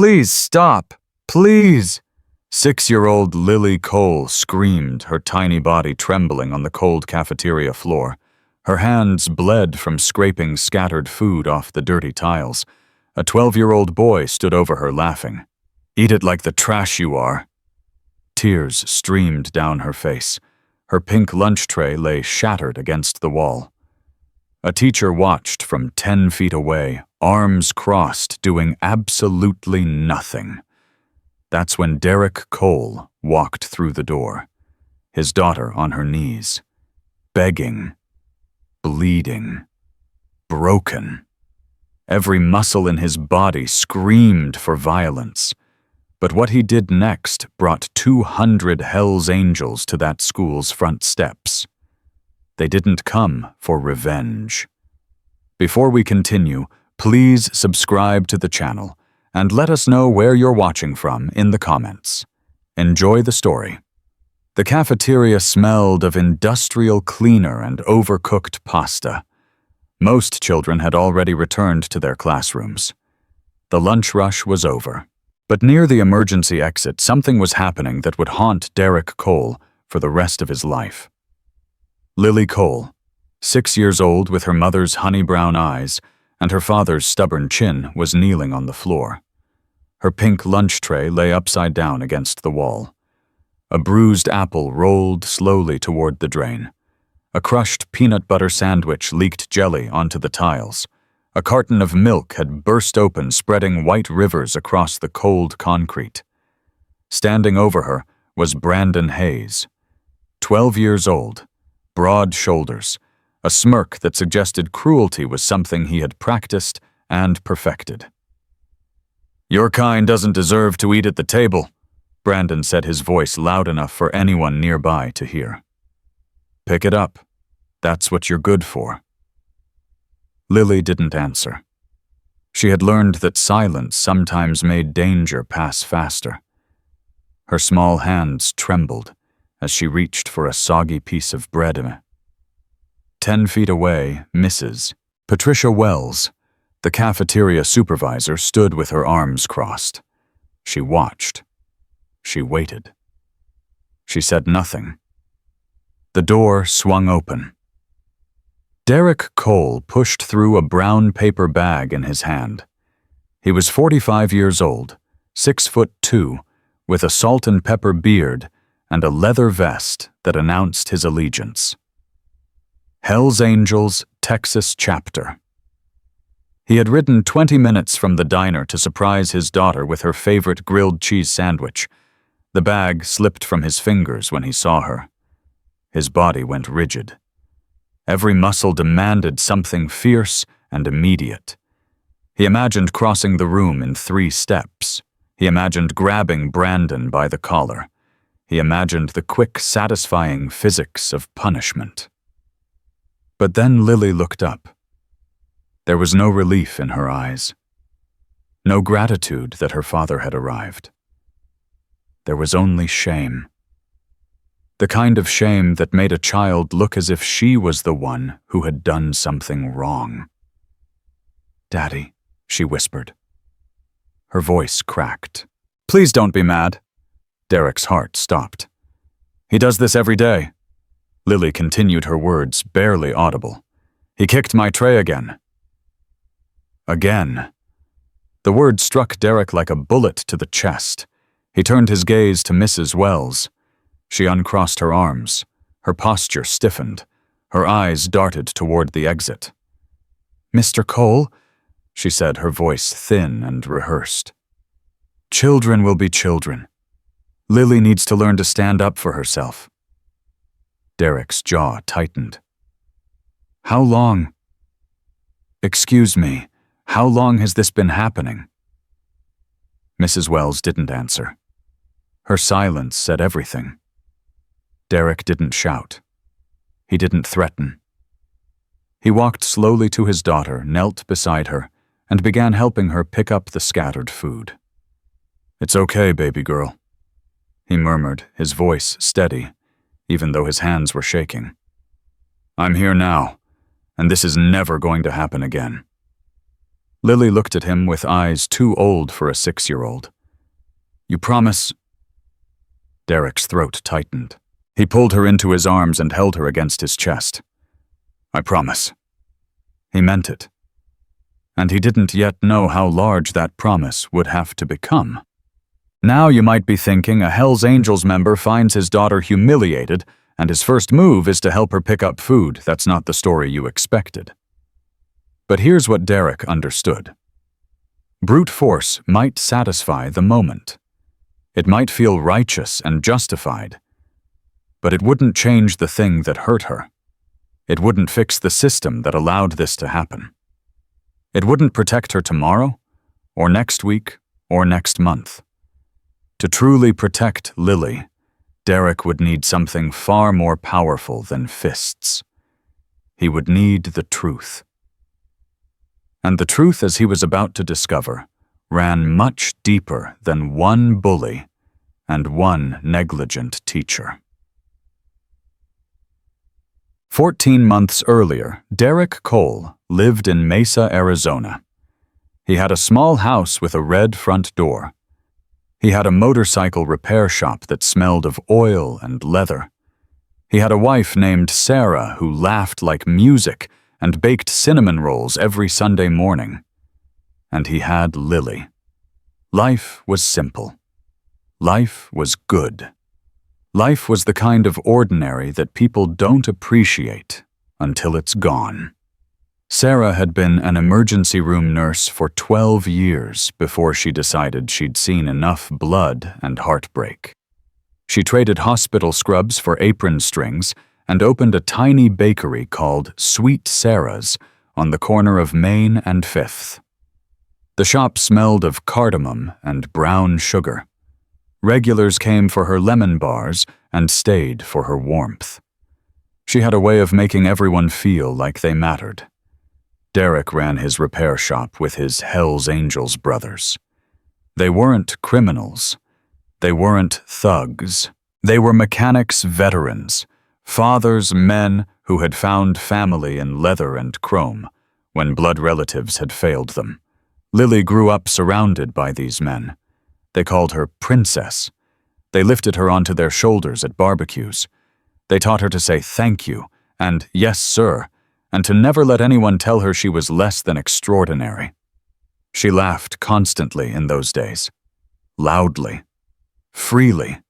Please stop. Please. 6-year-old Lily Cole screamed, her tiny body trembling on the cold cafeteria floor. Her hands bled from scraping scattered food off the dirty tiles. A 12-year-old boy stood over her laughing. "Eat it like the trash you are." Tears streamed down her face. Her pink lunch tray lay shattered against the wall. A teacher watched from 10 feet away, arms crossed, doing absolutely nothing. That's when Derek Cole walked through the door, his daughter on her knees, begging, bleeding, broken. Every muscle in his body screamed for violence. But what he did next brought 200 Hell's Angels to that school's front steps. They didn't come for revenge. Before we continue, please subscribe to the channel and let us know where you're watching from in the comments. Enjoy the story. The cafeteria smelled of industrial cleaner and overcooked pasta. Most children had already returned to their classrooms. The lunch rush was over. But near the emergency exit, something was happening that would haunt Derek Cole for the rest of his life. Lily Cole, 6 years old with her mother's honey-brown eyes and her father's stubborn chin, was kneeling on the floor. Her pink lunch tray lay upside down against the wall. A bruised apple rolled slowly toward the drain. A crushed peanut butter sandwich leaked jelly onto the tiles. A carton of milk had burst open, spreading white rivers across the cold concrete. Standing over her was Brandon Hayes, 12 years old, broad shoulders, a smirk that suggested cruelty was something he had practiced and perfected. "Your kind doesn't deserve to eat at the table," Brandon said, his voice loud enough for anyone nearby to hear. "Pick it up. That's what you're good for." Lily didn't answer. She had learned that silence sometimes made danger pass faster. Her small hands trembled as she reached for a soggy piece of bread. 10 feet away, Mrs. Patricia Wells, the cafeteria supervisor, stood with her arms crossed. She watched. She waited. She said nothing. The door swung open. Derek Cole pushed through a brown paper bag in his hand. He was 45 years old, 6'2", with a salt and pepper beard and a leather vest that announced his allegiance. Hell's Angels, Texas Chapter. He had ridden 20 minutes from the diner to surprise his daughter with her favorite grilled cheese sandwich. The bag slipped from his fingers when he saw her. His body went rigid. Every muscle demanded something fierce and immediate. He imagined crossing the room in 3 steps. He imagined grabbing Brandon by the collar. He imagined the quick, satisfying physics of punishment. But then Lily looked up. There was no relief in her eyes. No gratitude that her father had arrived. There was only shame. The kind of shame that made a child look as if she was the one who had done something wrong. "Daddy," she whispered. Her voice cracked. "Please don't be mad." Derek's heart stopped. "He does this every day." Lily continued her words, barely audible. "He kicked my tray again." Again. The word struck Derek like a bullet to the chest. He turned his gaze to Mrs. Wells. She uncrossed her arms. Her posture stiffened. Her eyes darted toward the exit. "Mr. Cole," she said, her voice thin and rehearsed. "Children will be children. Lily needs to learn to stand up for herself." Derek's jaw tightened. "How long?" "Excuse me, how long has this been happening?" Mrs. Wells didn't answer. Her silence said everything. Derek didn't shout. He didn't threaten. He walked slowly to his daughter, knelt beside her, and began helping her pick up the scattered food. "It's okay, baby girl," he murmured, his voice steady, even though his hands were shaking. "I'm here now, and this is never going to happen again." Lily looked at him with eyes too old for a 6-year-old. "You promise?" Derek's throat tightened. He pulled her into his arms and held her against his chest. "I promise." He meant it. And he didn't yet know how large that promise would have to become. Now you might be thinking a Hells Angels member finds his daughter humiliated, and his first move is to help her pick up food. That's not the story you expected. But here's what Derek understood. Brute force might satisfy the moment. It might feel righteous and justified. But it wouldn't change the thing that hurt her. It wouldn't fix the system that allowed this to happen. It wouldn't protect her tomorrow, or next week, or next month. To truly protect Lily, Derek would need something far more powerful than fists. He would need the truth. And the truth, as he was about to discover, ran much deeper than one bully and one negligent teacher. 14 months earlier, Derek Cole lived in Mesa, Arizona. He had a small house with a red front door. He had a motorcycle repair shop that smelled of oil and leather. He had a wife named Sarah who laughed like music and baked cinnamon rolls every Sunday morning. And he had Lily. Life was simple. Life was good. Life was the kind of ordinary that people don't appreciate until it's gone. Sarah had been an emergency room nurse for 12 years before she decided she'd seen enough blood and heartbreak. She traded hospital scrubs for apron strings and opened a tiny bakery called Sweet Sarah's on the corner of Main and 5th. The shop smelled of cardamom and brown sugar. Regulars came for her lemon bars and stayed for her warmth. She had a way of making everyone feel like they mattered. Derek ran his repair shop with his Hells Angels brothers. They weren't criminals. They weren't thugs. They were mechanics veterans, fathers, men who had found family in leather and chrome when blood relatives had failed them. Lily grew up surrounded by these men. They called her Princess. They lifted her onto their shoulders at barbecues. They taught her to say thank you and yes, sir, and to never let anyone tell her she was less than extraordinary. She laughed constantly in those days. Loudly. Freely.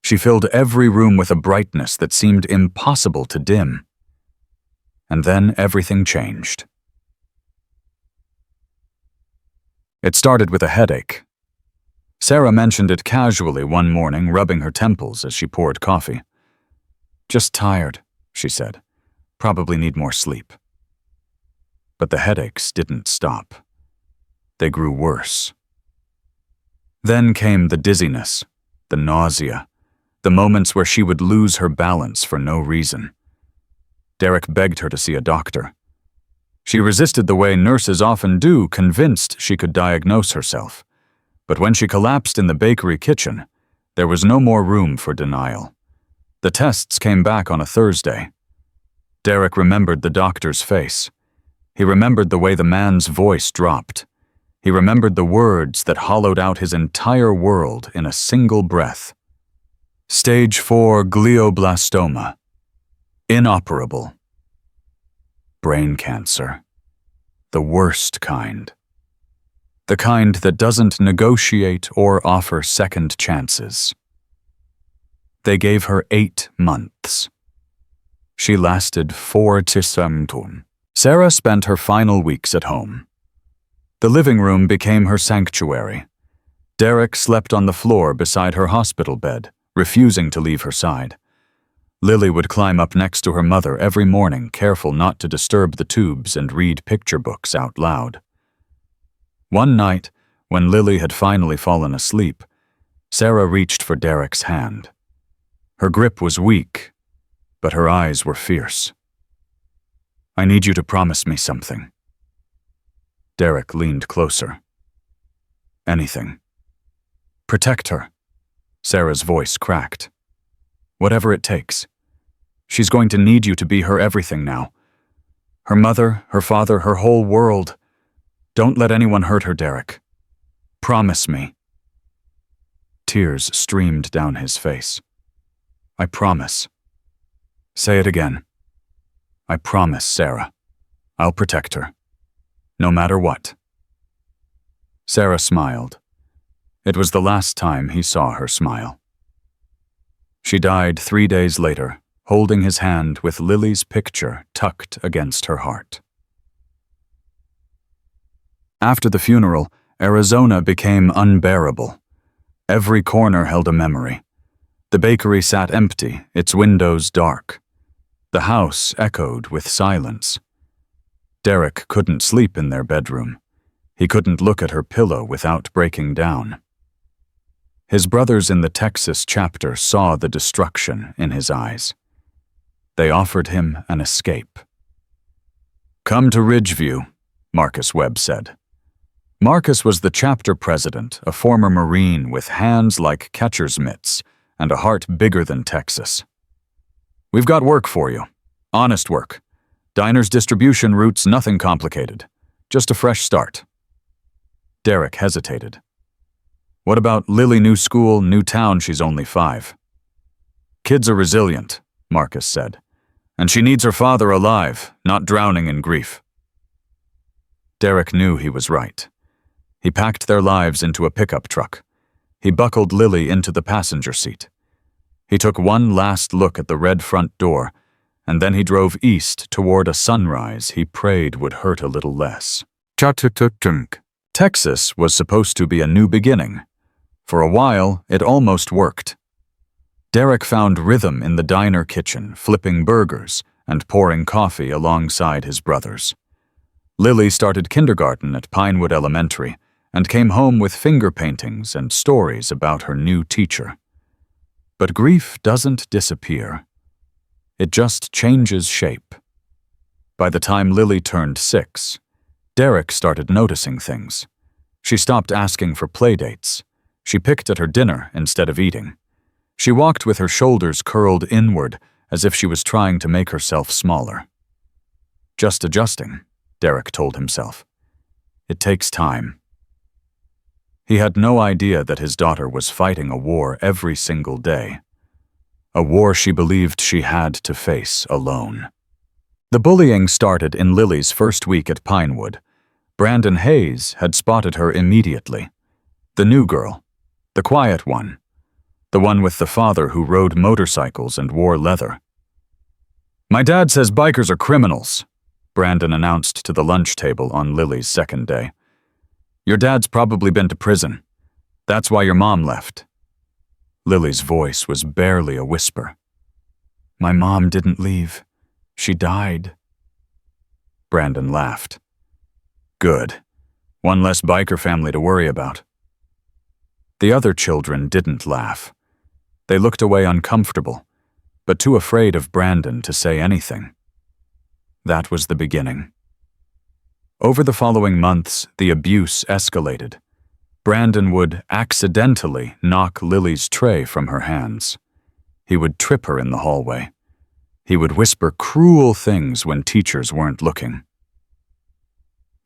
She filled every room with a brightness that seemed impossible to dim. And then everything changed. It started with a headache. Sarah mentioned it casually one morning, rubbing her temples as she poured coffee. "Just tired," she said. "Probably need more sleep." But the headaches didn't stop. They grew worse. Then came the dizziness, the nausea, the moments where she would lose her balance for no reason. Derek begged her to see a doctor. She resisted the way nurses often do, convinced she could diagnose herself. But when she collapsed in the bakery kitchen, there was no more room for denial. The tests came back on a Thursday. Derek remembered the doctor's face. He remembered the way the man's voice dropped. He remembered the words that hollowed out his entire world in a single breath. Stage 4 glioblastoma. Inoperable. Brain cancer. The worst kind. The kind that doesn't negotiate or offer second chances. They gave her 8 months. She lasted 4 to 7. Sarah spent her final weeks at home. The living room became her sanctuary. Derek slept on the floor beside her hospital bed, refusing to leave her side. Lily would climb up next to her mother every morning, careful not to disturb the tubes and read picture books out loud. One night, when Lily had finally fallen asleep, Sarah reached for Derek's hand. Her grip was weak, but her eyes were fierce. "I need you to promise me something." Derek leaned closer. "Anything. Protect her." Sarah's voice cracked. "Whatever it takes. She's going to need you to be her everything now. Her mother, her father, her whole world. Don't let anyone hurt her, Derek. Promise me. Tears streamed down his face. I promise. Say it again. I promise, Sarah. I'll protect her. No matter what. Sarah smiled. It was the last time he saw her smile. She died 3 days later, holding his hand with Lily's picture tucked against her heart. After the funeral, Arizona became unbearable. Every corner held a memory. The bakery sat empty, its windows dark. The house echoed with silence. Derek couldn't sleep in their bedroom. He couldn't look at her pillow without breaking down. His brothers in the Texas chapter saw the destruction in his eyes. They offered him an escape. Come to Ridgeview, Marcus Webb said. Marcus was the chapter president, a former Marine with hands like catcher's mitts and a heart bigger than Texas. We've got work for you. Honest work. Diner's distribution routes, nothing complicated. Just a fresh start. Derek hesitated. What about Lily, new school, new town, she's only 5. Kids are resilient, Marcus said. And she needs her father alive, not drowning in grief. Derek knew he was right. He packed their lives into a pickup truck. He buckled Lily into the passenger seat. He took one last look at the red front door, and then he drove east toward a sunrise he prayed would hurt a little less. Texas was supposed to be a new beginning. For a while, it almost worked. Derek found rhythm in the diner kitchen, flipping burgers and pouring coffee alongside his brothers. Lily started kindergarten at Pinewood Elementary and came home with finger paintings and stories about her new teacher. But grief doesn't disappear. It just changes shape. By the time Lily turned 6, Derek started noticing things. She stopped asking for playdates. She picked at her dinner instead of eating. She walked with her shoulders curled inward as if she was trying to make herself smaller. Just adjusting, Derek told himself. It takes time. He had no idea that his daughter was fighting a war every single day. A war she believed she had to face alone. The bullying started in Lily's first week at Pinewood. Brandon Hayes had spotted her immediately. The new girl. The quiet one. The one with the father who rode motorcycles and wore leather. My dad says bikers are criminals, Brandon announced to the lunch table on Lily's second day. Your dad's probably been to prison. That's why your mom left. Lily's voice was barely a whisper. My mom didn't leave. She died. Brandon laughed. Good. One less biker family to worry about. The other children didn't laugh. They looked away uncomfortable, but too afraid of Brandon to say anything. That was the beginning. Over the following months, the abuse escalated. Brandon would accidentally knock Lily's tray from her hands. He would trip her in the hallway. He would whisper cruel things when teachers weren't looking.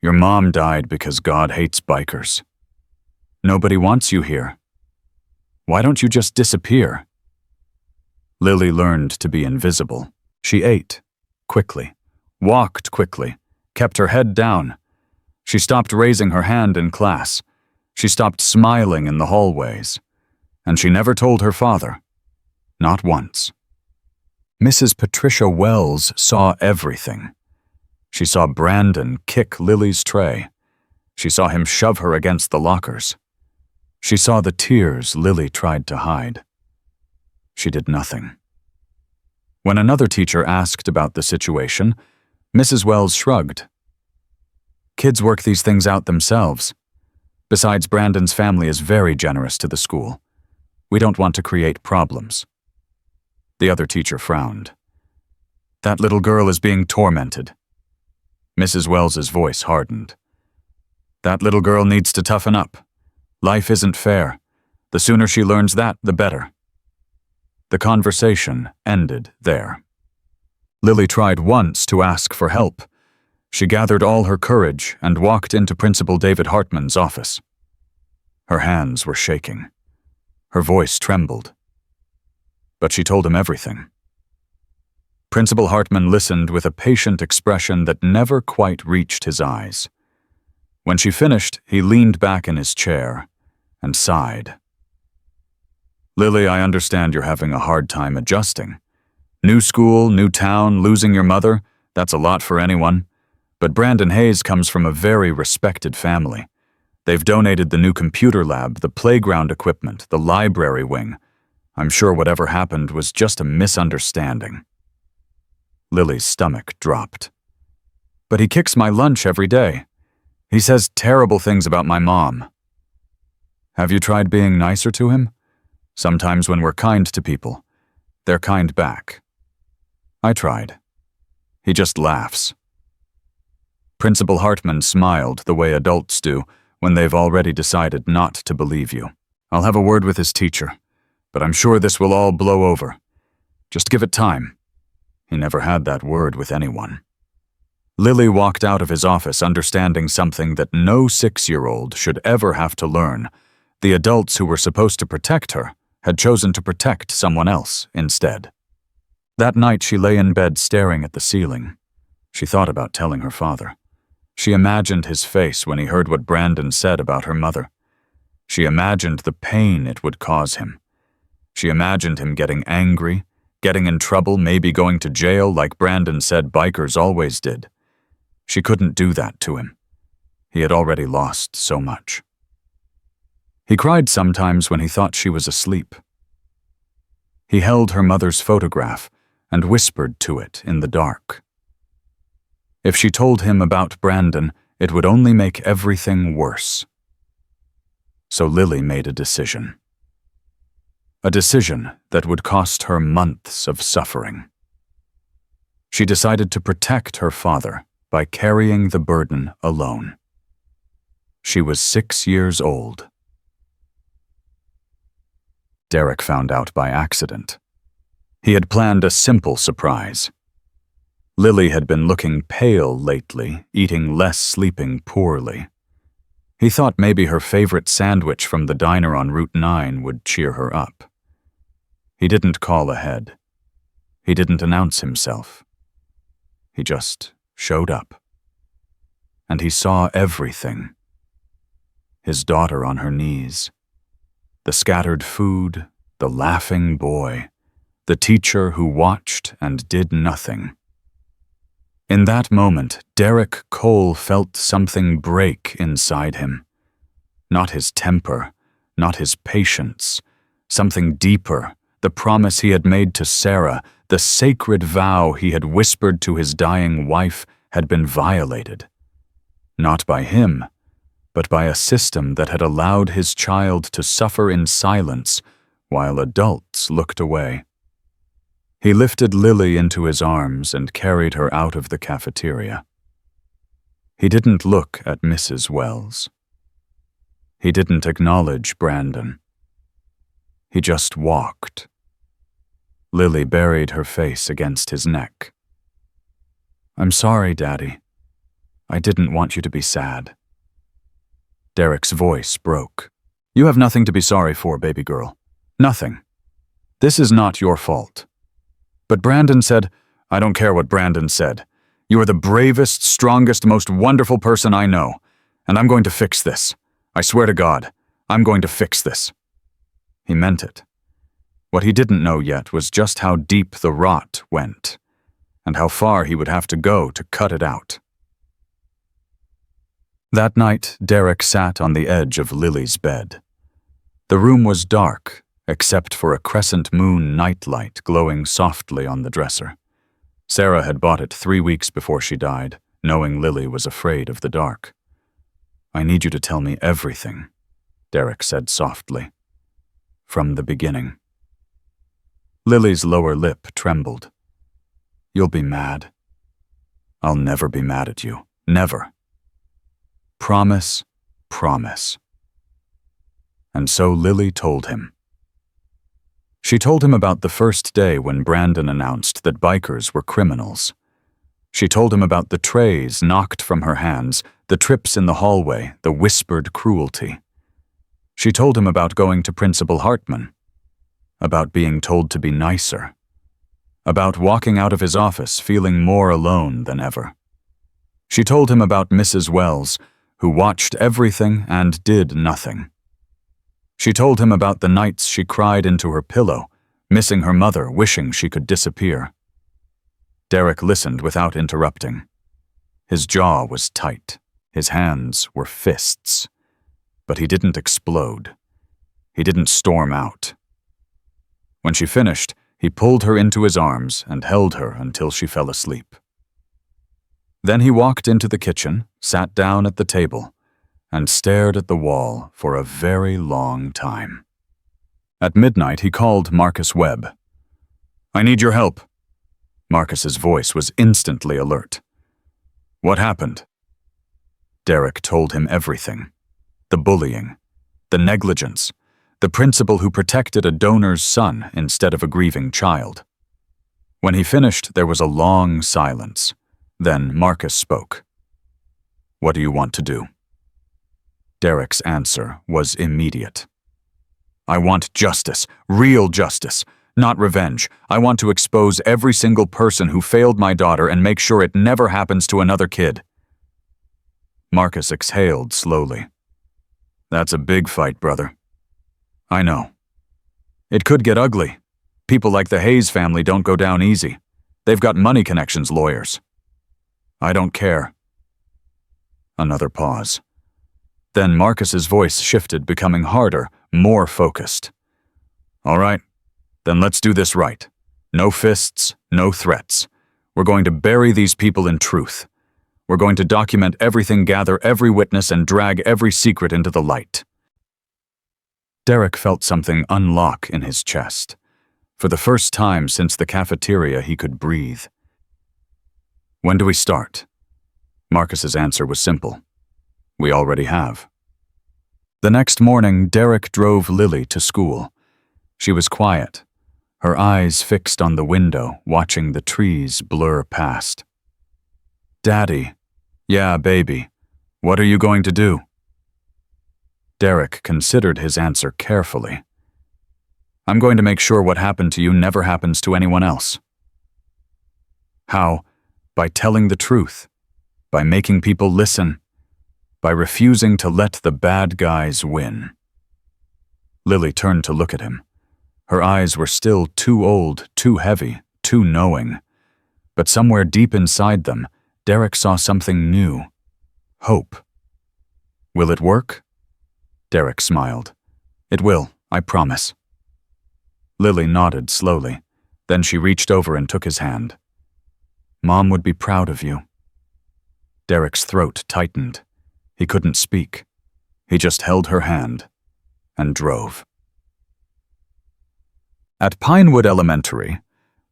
Your mom died because God hates bikers. Nobody wants you here. Why don't you just disappear? Lily learned to be invisible. She ate quickly, walked quickly, kept her head down. She stopped raising her hand in class. She stopped smiling in the hallways. And she never told her father. Not once. Mrs. Patricia Wells saw everything. She saw Brandon kick Lily's tray. She saw him shove her against the lockers. She saw the tears Lily tried to hide. She did nothing. When another teacher asked about the situation, Mrs. Wells shrugged. Kids work these things out themselves. Besides, Brandon's family is very generous to the school. We don't want to create problems. The other teacher frowned. That little girl is being tormented. Mrs. Wells's voice hardened. That little girl needs to toughen up. Life isn't fair. The sooner she learns that, the better. The conversation ended there. Lily tried once to ask for help. She gathered all her courage and walked into Principal David Hartman's office. Her hands were shaking. Her voice trembled. But she told him everything. Principal Hartman listened with a patient expression that never quite reached his eyes. When she finished, he leaned back in his chair and sighed. "Lily, I understand you're having a hard time adjusting. New school, new town, losing your mother, that's a lot for anyone. But Brandon Hayes comes from a very respected family. They've donated the new computer lab, the playground equipment, the library wing. I'm sure whatever happened was just a misunderstanding." Lily's stomach dropped. "But he kicks my lunch every day. He says terrible things about my mom." "Have you tried being nicer to him? Sometimes when we're kind to people, they're kind back." "I tried. He just laughs." Principal Hartman smiled the way adults do when they've already decided not to believe you. "I'll have a word with his teacher, but I'm sure this will all blow over. Just give it time." He never had that word with anyone. Lily walked out of his office understanding something that no 6-year-old should ever have to learn. The adults who were supposed to protect her had chosen to protect someone else instead. That night she lay in bed staring at the ceiling. She thought about telling her father. She imagined his face when he heard what Brandon said about her mother. She imagined the pain it would cause him. She imagined him getting angry, getting in trouble, maybe going to jail like Brandon said bikers always did. She couldn't do that to him. He had already lost so much. He cried sometimes when he thought she was asleep. He held her mother's photograph and whispered to it in the dark. If she told him about Brandon, it would only make everything worse. So Lily made a decision. A decision that would cost her months of suffering. She decided to protect her father by carrying the burden alone. She was 6 years old. Derek found out by accident. He had planned a simple surprise. Lily had been looking pale lately, eating less, sleeping poorly. He thought maybe her favorite sandwich from the diner on Route 9 would cheer her up. He didn't call ahead. He didn't announce himself. He just showed up. And he saw everything. His daughter on her knees. The scattered food, the laughing boy, the teacher who watched and did nothing. In that moment, Derek Cole felt something break inside him. Not his temper, not his patience, something deeper, the promise he had made to Sarah, the sacred vow he had whispered to his dying wife, had been violated. Not by him, but by a system that had allowed his child to suffer in silence while adults looked away. He lifted Lily into his arms and carried her out of the cafeteria. He didn't look at Mrs. Wells. He didn't acknowledge Brandon. He just walked. Lily buried her face against his neck. "I'm sorry, Daddy. I didn't want you to be sad." Derek's voice broke. "You have nothing to be sorry for, baby girl. Nothing. This is not your fault. But Brandon said, I don't care what Brandon said. You are the bravest, strongest, most wonderful person I know. And I'm going to fix this. I swear to God, I'm going to fix this." He meant it. What he didn't know yet was just how deep the rot went, and how far he would have to go to cut it out. That night, Derek sat on the edge of Lily's bed. The room was dark, except for a crescent moon nightlight glowing softly on the dresser. Sarah had bought it 3 weeks before she died, knowing Lily was afraid of the dark. "I need you to tell me everything," Derek said softly. "From the beginning." Lily's lower lip trembled. "You'll be mad." "I'll never be mad at you. Never." "Promise, promise." And so Lily told him. She told him about the first day when Brandon announced that bikers were criminals. She told him about the trays knocked from her hands, the trips in the hallway, the whispered cruelty. She told him about going to Principal Hartman, about being told to be nicer, about walking out of his office feeling more alone than ever. She told him about Mrs. Wells, who watched everything and did nothing. She told him about the nights she cried into her pillow, missing her mother, wishing she could disappear. Derek listened without interrupting. His jaw was tight. His hands were fists. But he didn't explode. He didn't storm out. When she finished, he pulled her into his arms and held her until she fell asleep. Then he walked into the kitchen, sat down at the table, and stared at the wall for a very long time. At midnight, he called Marcus Webb. "I need your help." Marcus's voice was instantly alert. "What happened?" Derek told him everything. The bullying, the negligence, the principal who protected a donor's son instead of a grieving child. When he finished, there was a long silence. Then Marcus spoke. "What do you want to do?" Derek's answer was immediate. "I want justice, real justice, not revenge. I want to expose every single person who failed my daughter and make sure it never happens to another kid." Marcus exhaled slowly. "That's a big fight, brother." "I know. It could get ugly. People like the Hayes family don't go down easy. They've got money connections lawyers." "I don't care." Another pause. Then Marcus's voice shifted, becoming harder, more focused. "All right, then let's do this right. No fists, no threats. We're going to bury these people in truth. We're going to document everything, gather every witness, and drag every secret into the light." Derek felt something unlock in his chest. For the first time since the cafeteria, he could breathe. "When do we start?" Marcus's answer was simple. "We already have." The next morning, Derek drove Lily to school. She was quiet, her eyes fixed on the window, watching the trees blur past. "Daddy." "Yeah, baby. What are you going to do?" Derek considered his answer carefully. "I'm going to make sure what happened to you never happens to anyone else." "How?" "By telling the truth. By making people listen. By refusing to let the bad guys win." Lily turned to look at him. Her eyes were still too old, too heavy, too knowing. But somewhere deep inside them, Derek saw something new. Hope. "Will it work?" Derek smiled. "It will, I promise." Lily nodded slowly. Then she reached over and took his hand. "Mom would be proud of you." Derek's throat tightened. He couldn't speak. He just held her hand and drove. At Pinewood Elementary,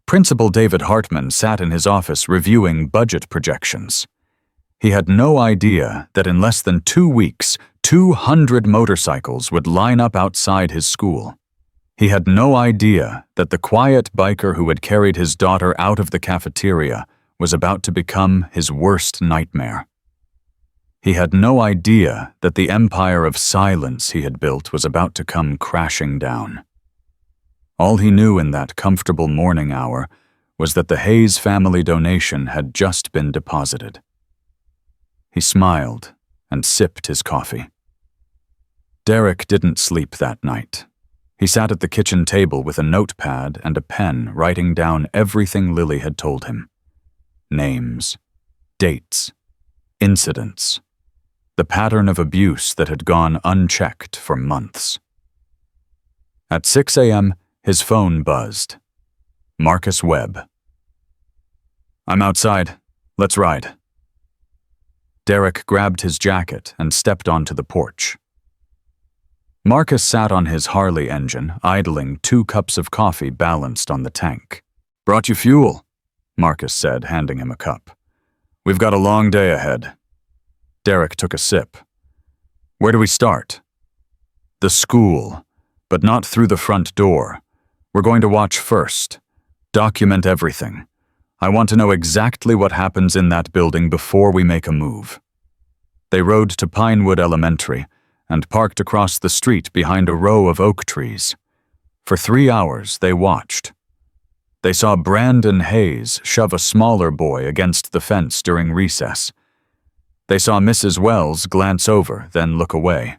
Principal David Hartman sat in his office reviewing budget projections. He had no idea that in less than 2 weeks, 200 motorcycles would line up outside his school. He had no idea that the quiet biker who had carried his daughter out of the cafeteria was about to become his worst nightmare. He had no idea that the empire of silence he had built was about to come crashing down. All he knew in that comfortable morning hour was that the Hayes family donation had just been deposited. He smiled and sipped his coffee. Derek didn't sleep that night. He sat at the kitchen table with a notepad and a pen, writing down everything Lily had told him. Names, dates, incidents, the pattern of abuse that had gone unchecked for months. At 6 a.m., his phone buzzed. Marcus Webb. "I'm outside. Let's ride." Derek grabbed his jacket and stepped onto the porch. Marcus sat on his Harley engine, idling 2 cups of coffee balanced on the tank. "Brought you fuel," Marcus said, handing him a cup. "We've got a long day ahead." Derek took a sip. "Where do we start?" "The school, but not through the front door. We're going to watch first. Document everything. I want to know exactly what happens in that building before we make a move." They rode to Pinewood Elementary and parked across the street behind a row of oak trees. For 3 hours, they watched. They saw Brandon Hayes shove a smaller boy against the fence during recess. They saw Mrs. Wells glance over, then look away.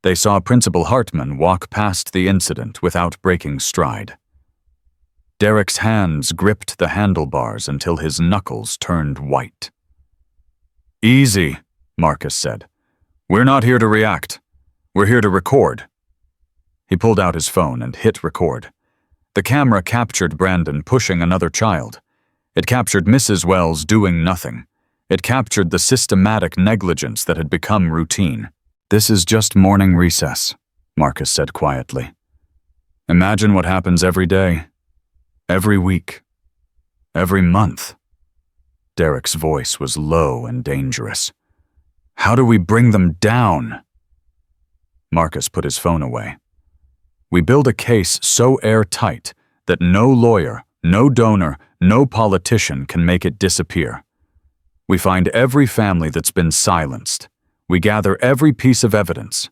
They saw Principal Hartman walk past the incident without breaking stride. Derek's hands gripped the handlebars until his knuckles turned white. "Easy," Marcus said. "We're not here to react. We're here to record." He pulled out his phone and hit record. The camera captured Brandon pushing another child. It captured Mrs. Wells doing nothing. It captured the systematic negligence that had become routine. "This is just morning recess," Marcus said quietly. "Imagine what happens every day, every week, every month." Derek's voice was low and dangerous. "How do we bring them down?" Marcus put his phone away. "We build a case so airtight that no lawyer, no donor, no politician can make it disappear. We find every family that's been silenced. We gather every piece of evidence.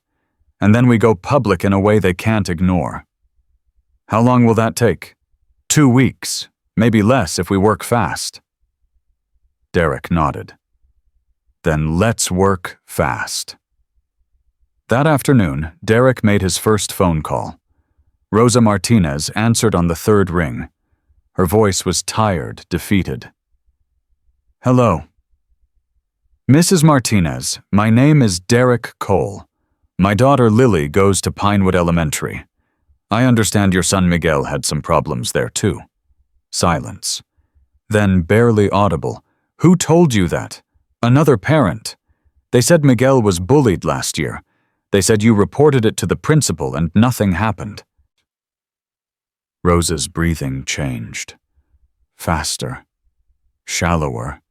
And then we go public in a way they can't ignore. How long will that take? 2 weeks, maybe less if we work fast." Derek nodded. "Then let's work fast." That afternoon, Derek made his first phone call. Rosa Martinez answered on the 3rd ring. Her voice was tired, defeated. "Hello." "Mrs. Martinez, my name is Derek Cole. My daughter Lily goes to Pinewood Elementary. I understand your son Miguel had some problems there too." Silence. Then, barely audible, "Who told you that?" "Another parent. They said Miguel was bullied last year. They said you reported it to the principal and nothing happened." Rosa's breathing changed. Faster. Shallower.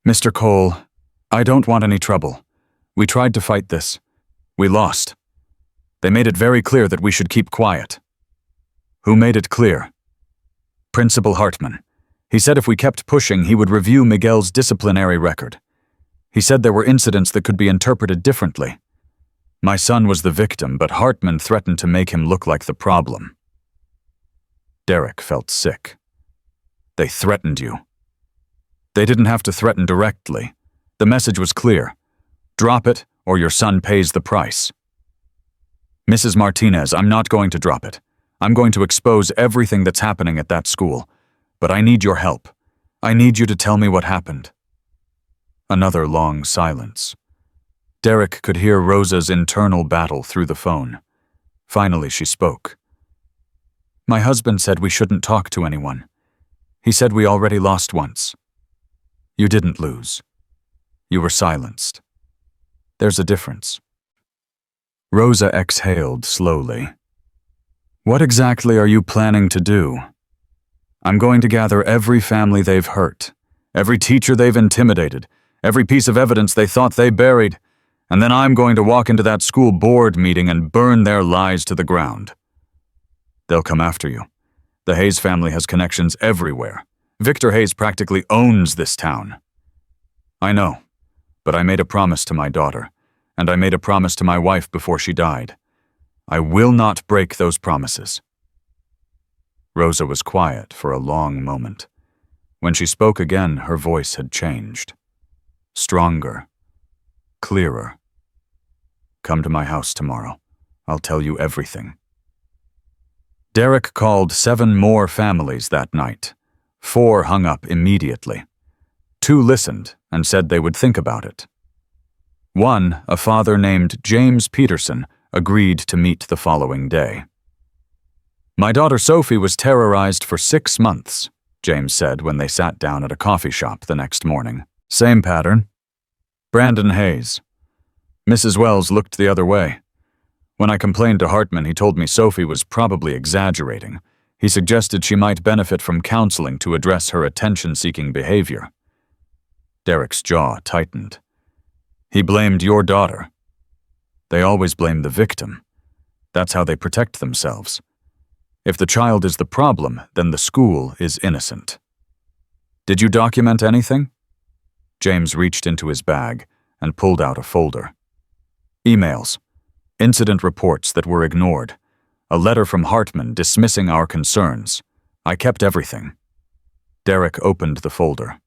"Mr. Cole, I don't want any trouble. We tried to fight this. We lost. They made it very clear that we should keep quiet." "Who made it clear?" "Principal Hartman. He said if we kept pushing, he would review Miguel's disciplinary record. He said there were incidents that could be interpreted differently. My son was the victim, but Hartman threatened to make him look like the problem." Derek felt sick. "They threatened you." "They didn't have to threaten directly. The message was clear. Drop it, or your son pays the price." "Mrs. Martinez, I'm not going to drop it. I'm going to expose everything that's happening at that school. But I need your help. I need you to tell me what happened." Another long silence. Derek could hear Rosa's internal battle through the phone. Finally, she spoke. "My husband said we shouldn't talk to anyone. He said we already lost once." "You didn't lose. You were silenced. There's a difference." Rosa exhaled slowly. "What exactly are you planning to do?" "I'm going to gather every family they've hurt, every teacher they've intimidated, every piece of evidence they thought they buried, and then I'm going to walk into that school board meeting and burn their lies to the ground. They'll come after you. The Hayes family has connections everywhere. Victor Hayes practically owns this town." "I know, but I made a promise to my daughter, and I made a promise to my wife before she died. I will not break those promises." Rosa was quiet for a long moment. When she spoke again, her voice had changed. Stronger. Clearer. "Come to my house tomorrow. I'll tell you everything." Derek called 7 more families that night. 4 hung up immediately. 2 listened and said they would think about it. 1, a father named James Peterson, agreed to meet the following day. "My daughter Sophie was terrorized for 6 months, James said when they sat down at a coffee shop the next morning. "Same pattern." "Brandon Hayes." Mrs. Wells looked the other way. "When I complained to Hartman, he told me Sophie was probably exaggerating. He suggested she might benefit from counseling to address her attention-seeking behavior." Derek's jaw tightened. "He blamed your daughter." "They always blame the victim. That's how they protect themselves. If the child is the problem, then the school is innocent. Did you document anything? James reached into his bag and pulled out a folder. Emails, incident reports that were ignored, a letter from Hartman dismissing our concerns. I kept everything. Derek opened the folder.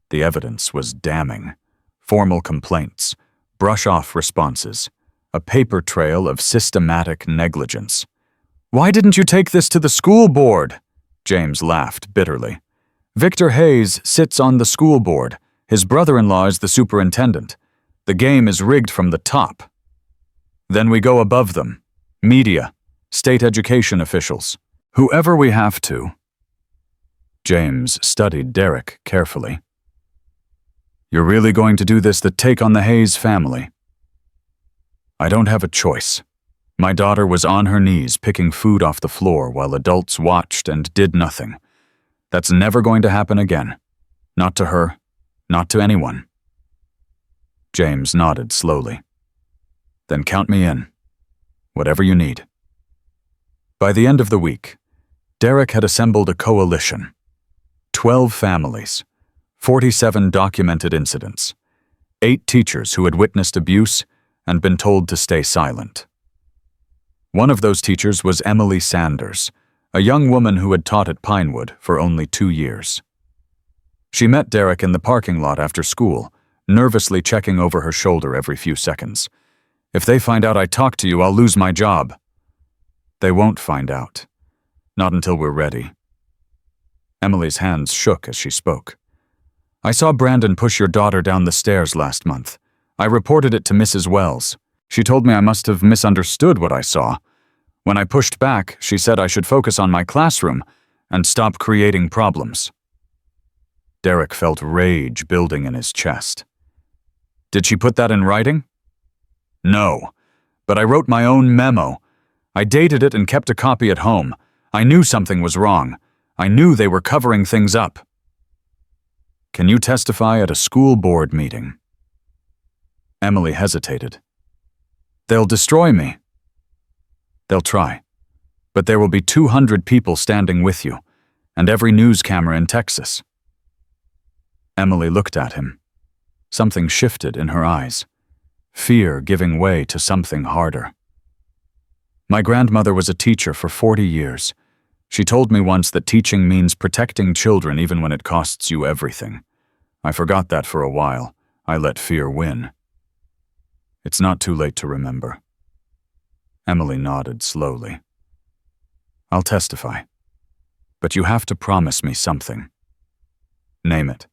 The evidence was damning. Formal complaints, brush-off responses, a paper trail of systematic negligence. Why didn't you take this to the school board? James laughed bitterly. Victor Hayes sits on the school board. His brother-in-law is the superintendent. The game is rigged from the top. Then we go above them. Media, state education officials, whoever we have to. James studied Derek carefully. You're really going to do this to take on the Hayes family? I don't have a choice. My daughter was on her knees picking food off the floor while adults watched and did nothing. That's never going to happen again. Not to her, not to anyone. James nodded slowly. Then count me in. Whatever you need. By the end of the week, Derek had assembled a coalition. 12 families, 47 documented incidents, 8 teachers who had witnessed abuse and been told to stay silent. One of those teachers was Emily Sanders, a young woman who had taught at Pinewood for only 2 years. She met Derek in the parking lot after school, nervously checking over her shoulder every few seconds. If they find out I talked to you, I'll lose my job. They won't find out. Not until we're ready. Emily's hands shook as she spoke. I saw Brandon push your daughter down the stairs last month. I reported it to Mrs. Wells. She told me I must have misunderstood what I saw. When I pushed back, she said I should focus on my classroom and stop creating problems. Derek felt rage building in his chest. Did she put that in writing? No, but I wrote my own memo. I dated it and kept a copy at home. I knew something was wrong. I knew they were covering things up. Can you testify at a school board meeting? Emily hesitated. They'll destroy me. They'll try. But there will be 200 people standing with you, and every news camera in Texas. Emily looked at him. Something shifted in her eyes, fear giving way to something harder. My grandmother was a teacher for 40 years. She told me once that teaching means protecting children even when it costs you everything. I forgot that for a while. I let fear win. It's not too late to remember. Emily nodded slowly. I'll testify. But you have to promise me something. Name it.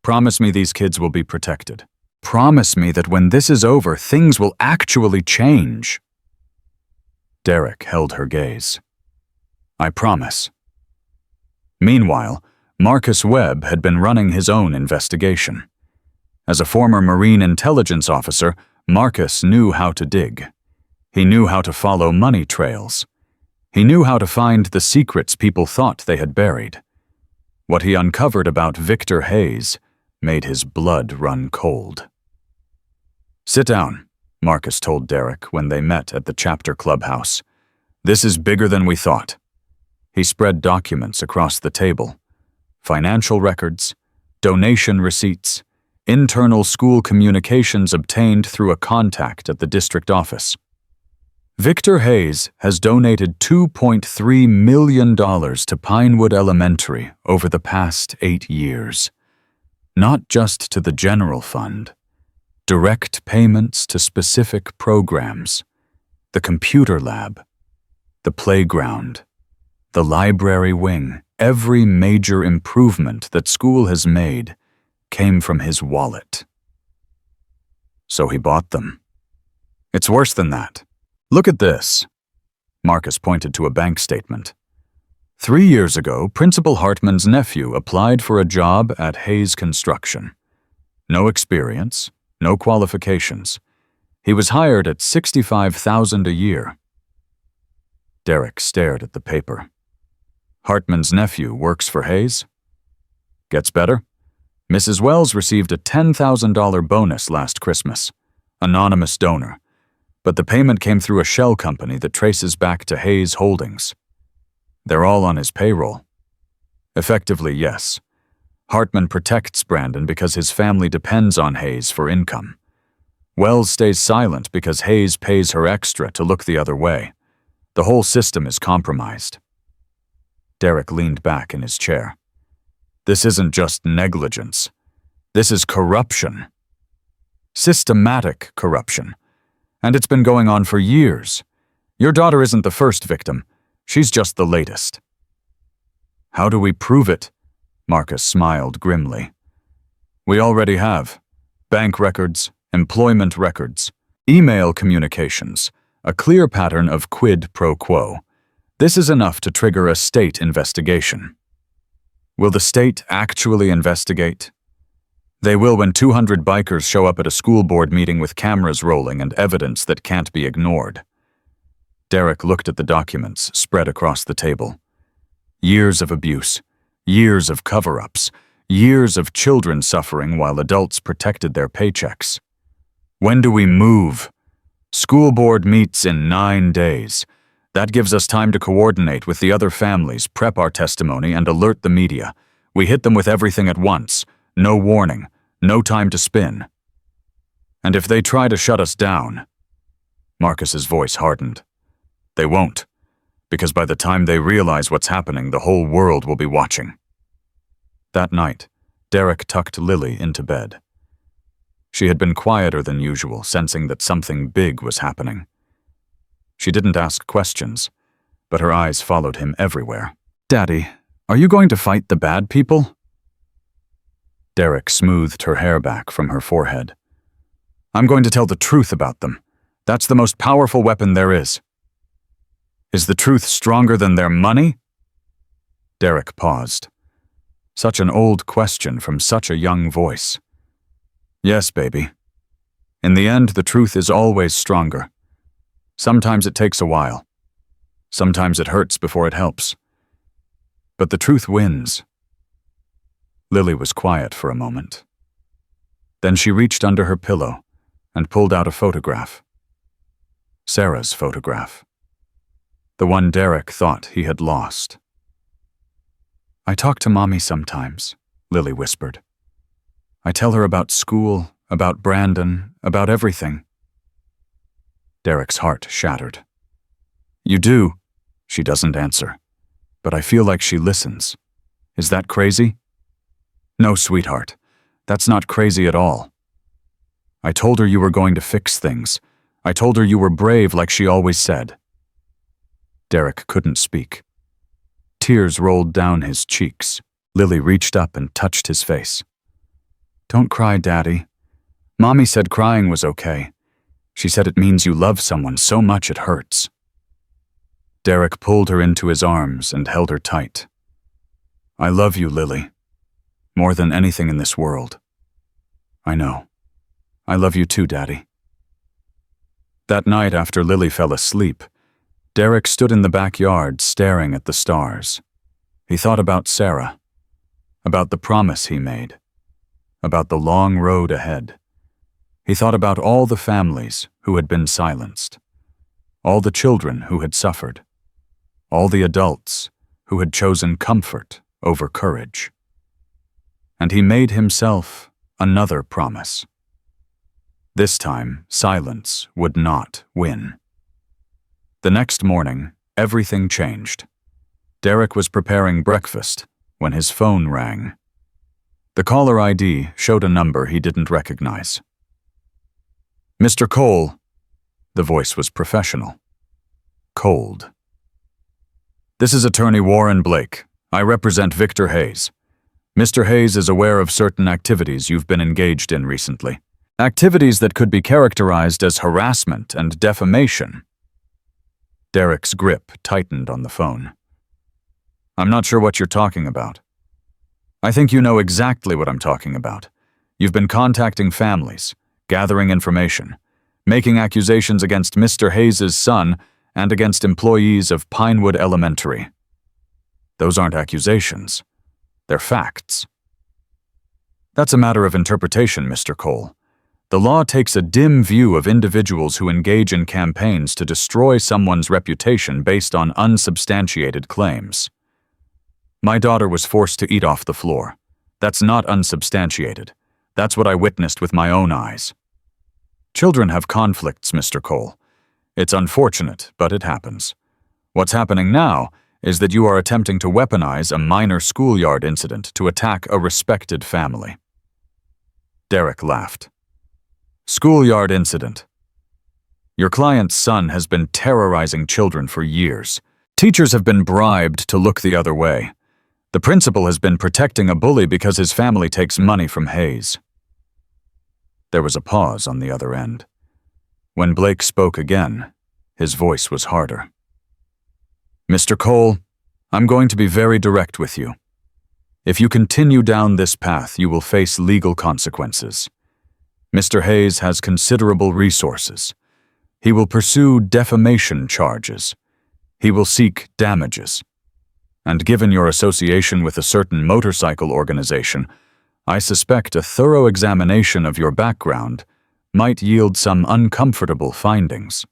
Promise me these kids will be protected. Promise me that when this is over, things will actually change. Derek held her gaze. I promise. Meanwhile, Marcus Webb had been running his own investigation. As a former Marine intelligence officer, Marcus knew how to dig. He knew how to follow money trails. He knew how to find the secrets people thought they had buried. What he uncovered about Victor Hayes made his blood run cold. Sit down, Marcus told Derek when they met at the chapter clubhouse. This is bigger than we thought. He spread documents across the table. Financial records, donation receipts, internal school communications obtained through a contact at the district office. Victor Hayes has donated $2.3 million to Pinewood Elementary over the past 8 years. Not just to the general fund. Direct payments to specific programs. The computer lab. The playground. The library wing. Every major improvement that school has made came from his wallet. So he bought them. It's worse than that. Look at this. Marcus pointed to a bank statement. 3 years ago, Principal Hartman's nephew applied for a job at Hayes Construction. No experience, no qualifications. He was hired at $65,000 a year. Derek stared at the paper. Hartman's nephew works for Hayes? Gets better? Mrs. Wells received a $10,000 bonus last Christmas. Anonymous donor. But the payment came through a shell company that traces back to Hayes Holdings. They're all on his payroll. Effectively, yes. Hartman protects Brandon because his family depends on Hayes for income. Wells stays silent because Hayes pays her extra to look the other way. The whole system is compromised. Derek leaned back in his chair. This isn't just negligence. This is corruption. Systematic corruption. And it's been going on for years. Your daughter isn't the first victim. She's just the latest. How do we prove it? Marcus smiled grimly. We already have. Bank records, employment records, email communications, a clear pattern of quid pro quo. This is enough to trigger a state investigation. Will the state actually investigate? They will when 200 bikers show up at a school board meeting with cameras rolling and evidence that can't be ignored. Derek looked at the documents spread across the table. Years of abuse, years of cover-ups, years of children suffering while adults protected their paychecks. When do we move? School board meets in 9 days. That gives us time to coordinate with the other families, prep our testimony, and alert the media. We hit them with everything at once. No warning. No time to spin. And if they try to shut us down, Marcus's voice hardened. They won't, because by the time they realize what's happening, the whole world will be watching. That night, Derek tucked Lily into bed. She had been quieter than usual, sensing that something big was happening. She didn't ask questions, but her eyes followed him everywhere. Daddy, are you going to fight the bad people? Derek smoothed her hair back from her forehead. I'm going to tell the truth about them. That's the most powerful weapon there is. Is the truth stronger than their money? Derek paused. Such an old question from such a young voice. Yes, baby. In the end, the truth is always stronger. Sometimes it takes a while. Sometimes it hurts before it helps. But the truth wins. Lily was quiet for a moment. Then she reached under her pillow and pulled out a photograph. Sarah's photograph. The one Derek thought he had lost. I talk to Mommy sometimes, Lily whispered. I tell her about school, about Brandon, about everything. Derek's heart shattered. You do? She doesn't answer. But I feel like she listens. Is that crazy? No, sweetheart. That's not crazy at all. I told her you were going to fix things. I told her you were brave like she always said. Derek couldn't speak. Tears rolled down his cheeks. Lily reached up and touched his face. Don't cry, Daddy. Mommy said crying was okay. She said it means you love someone so much it hurts. Derek pulled her into his arms and held her tight. I love you, Lily. More than anything in this world. I know. I love you too, Daddy. That night after Lily fell asleep, Derek stood in the backyard staring at the stars. He thought about Sarah, about the promise he made, about the long road ahead. He thought about all the families who had been silenced, all the children who had suffered, all the adults who had chosen comfort over courage. And he made himself another promise. This time, silence would not win. The next morning, everything changed. Derek was preparing breakfast when his phone rang. The caller ID showed a number he didn't recognize. Mr. Cole. The voice was professional. Cold. This is Attorney Warren Blake. I represent Victor Hayes. Mr. Hayes is aware of certain activities you've been engaged in recently. Activities that could be characterized as harassment and defamation. Derek's grip tightened on the phone. I'm not sure what you're talking about. I think you know exactly what I'm talking about. You've been contacting families, gathering information, making accusations against Mr. Hayes' son and against employees of Pinewood Elementary. Those aren't accusations. They're facts. That's a matter of interpretation, Mr. Cole. The law takes a dim view of individuals who engage in campaigns to destroy someone's reputation based on unsubstantiated claims. My daughter was forced to eat off the floor. That's not unsubstantiated. That's what I witnessed with my own eyes. Children have conflicts, Mr. Cole. It's unfortunate, but it happens. What's happening now is that you are attempting to weaponize a minor schoolyard incident to attack a respected family. Derek laughed. Schoolyard incident. Your client's son has been terrorizing children for years. Teachers have been bribed to look the other way. The principal has been protecting a bully because his family takes money from Hayes. There was a pause on the other end. When Blake spoke again, his voice was harder. Mr. Cole, I'm going to be very direct with you. If you continue down this path, you will face legal consequences. Mr. Hayes has considerable resources. He will pursue defamation charges. He will seek damages. And given your association with a certain motorcycle organization, I suspect a thorough examination of your background might yield some uncomfortable findings.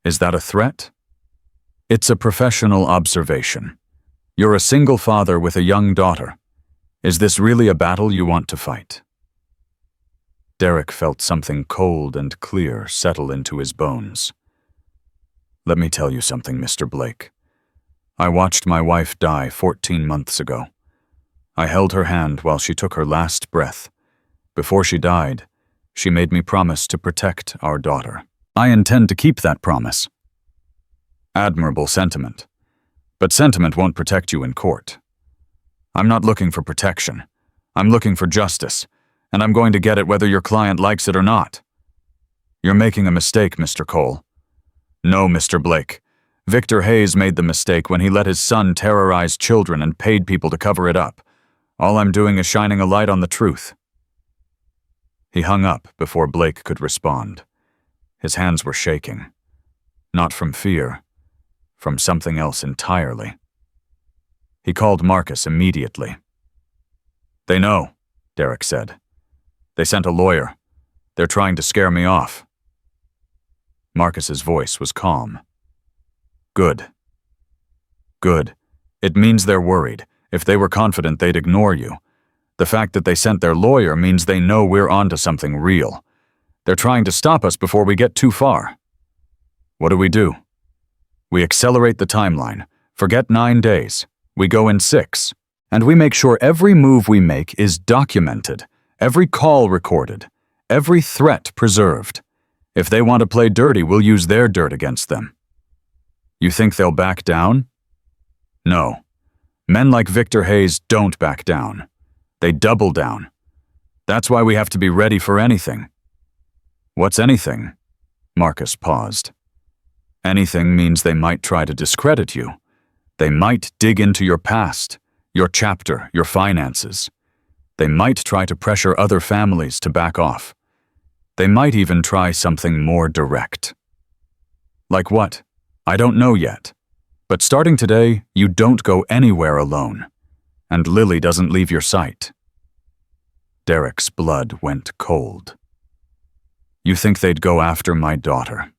Is that a threat? It's a professional observation. You're a single father with a young daughter. Is this really a battle you want to fight? Derek felt something cold and clear settle into his bones. Let me tell you something, Mr. Blake. I watched my wife die 14 months ago. I held her hand while she took her last breath. Before she died, she made me promise to protect our daughter. I intend to keep that promise. Admirable sentiment. But sentiment won't protect you in court. I'm not looking for protection. I'm looking for justice, and I'm going to get it whether your client likes it or not. You're making a mistake, Mr. Cole. No, Mr. Blake. Victor Hayes made the mistake when he let his son terrorize children and paid people to cover it up. All I'm doing is shining a light on the truth. He hung up before Blake could respond. His hands were shaking. Not from fear, from something else entirely. He called Marcus immediately. They know, Derek said. They sent a lawyer. They're trying to scare me off. Marcus's voice was calm. Good. Good. It means they're worried. If they were confident, they'd ignore you. The fact that they sent their lawyer means they know we're onto something real. They're trying to stop us before we get too far. What do? We accelerate the timeline. Forget 9 days. We go in 6. And we make sure every move we make is documented, every call recorded, every threat preserved. If they want to play dirty, we'll use their dirt against them. You think they'll back down? No. Men like Victor Hayes don't back down. They double down. That's why we have to be ready for anything. What's anything? Marcus paused. Anything means they might try to discredit you. They might dig into your past, your chapter, your finances. They might try to pressure other families to back off. They might even try something more direct. Like what? I don't know yet. But starting today, you don't go anywhere alone. And Lily doesn't leave your sight. Derek's blood went cold. You think they'd go after my daughter?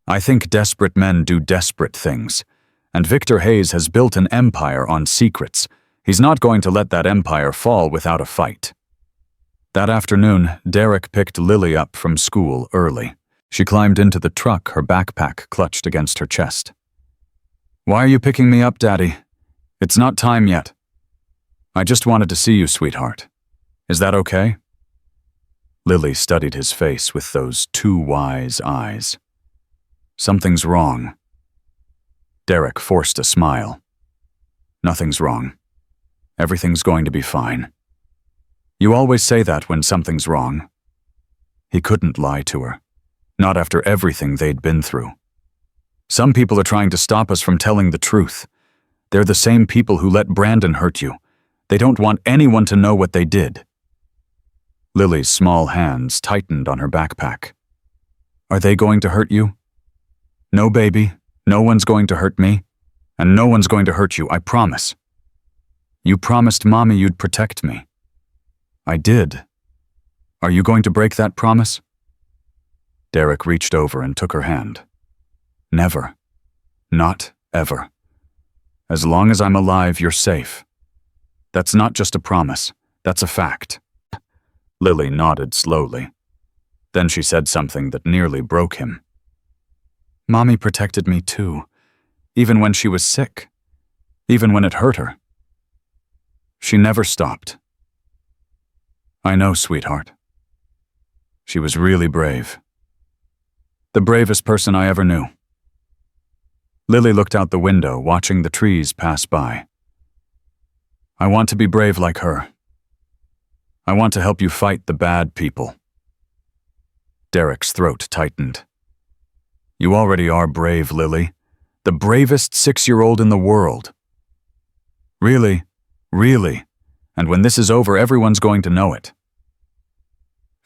I think desperate men do desperate things. And Victor Hayes has built an empire on secrets. He's not going to let that empire fall without a fight. That afternoon, Derek picked Lily up from school early. She climbed into the truck, her backpack clutched against her chest. Why are you picking me up, Daddy? It's not time yet. I just wanted to see you, sweetheart. Is that okay? Lily studied his face with those two wise eyes. Something's wrong. Derek forced a smile. Nothing's wrong. Everything's going to be fine. You always say that when something's wrong. He couldn't lie to her. Not after everything they'd been through. Some people are trying to stop us from telling the truth. They're the same people who let Brandon hurt you. They don't want anyone to know what they did. Lily's small hands tightened on her backpack. Are they going to hurt you? No, baby. No one's going to hurt me. And no one's going to hurt you, I promise. You promised Mommy you'd protect me. I did. Are you going to break that promise? Derek reached over and took her hand. Never. Not ever. As long as I'm alive, you're safe. That's not just a promise. That's a fact. Lily nodded slowly. Then she said something that nearly broke him. Mommy protected me too, even when she was sick, even when it hurt her. She never stopped. I know, sweetheart. She was really brave. The bravest person I ever knew. Lily looked out the window, watching the trees pass by. I want to be brave like her. I want to help you fight the bad people. Derek's throat tightened. You already are brave, Lily. The bravest 6-year-old in the world. Really, really. And when this is over, everyone's going to know it.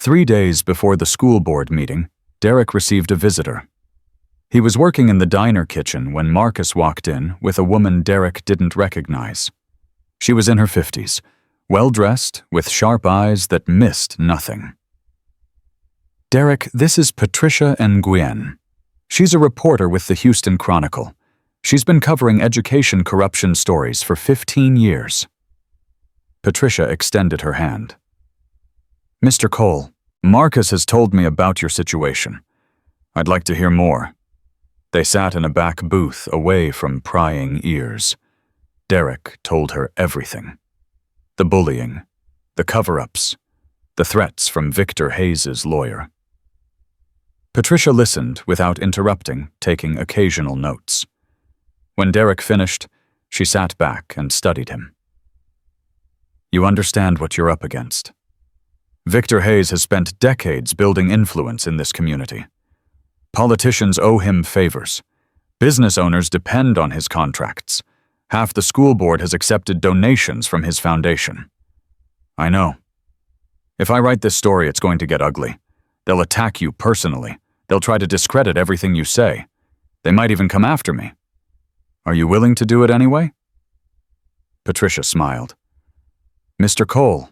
3 days before the school board meeting, Derek received a visitor. He was working in the diner kitchen when Marcus walked in with a woman Derek didn't recognize. She was in her 50s, well-dressed, with sharp eyes that missed nothing. Derek, this is Patricia Nguyen. She's a reporter with the Houston Chronicle. She's been covering education corruption stories for 15 years. Patricia extended her hand. Mr. Cole, Marcus has told me about your situation. I'd like to hear more. They sat in a back booth away from prying ears. Derek told her everything. The bullying, the cover-ups, the threats from Victor Hayes' lawyer. Patricia listened without interrupting, taking occasional notes. When Derek finished, she sat back and studied him. You understand what you're up against. Victor Hayes has spent decades building influence in this community. Politicians owe him favors. Business owners depend on his contracts. Half the school board has accepted donations from his foundation. I know. If I write this story, it's going to get ugly. They'll attack you personally. They'll try to discredit everything you say. They might even come after me. Are you willing to do it anyway? Patricia smiled. Mr. Cole,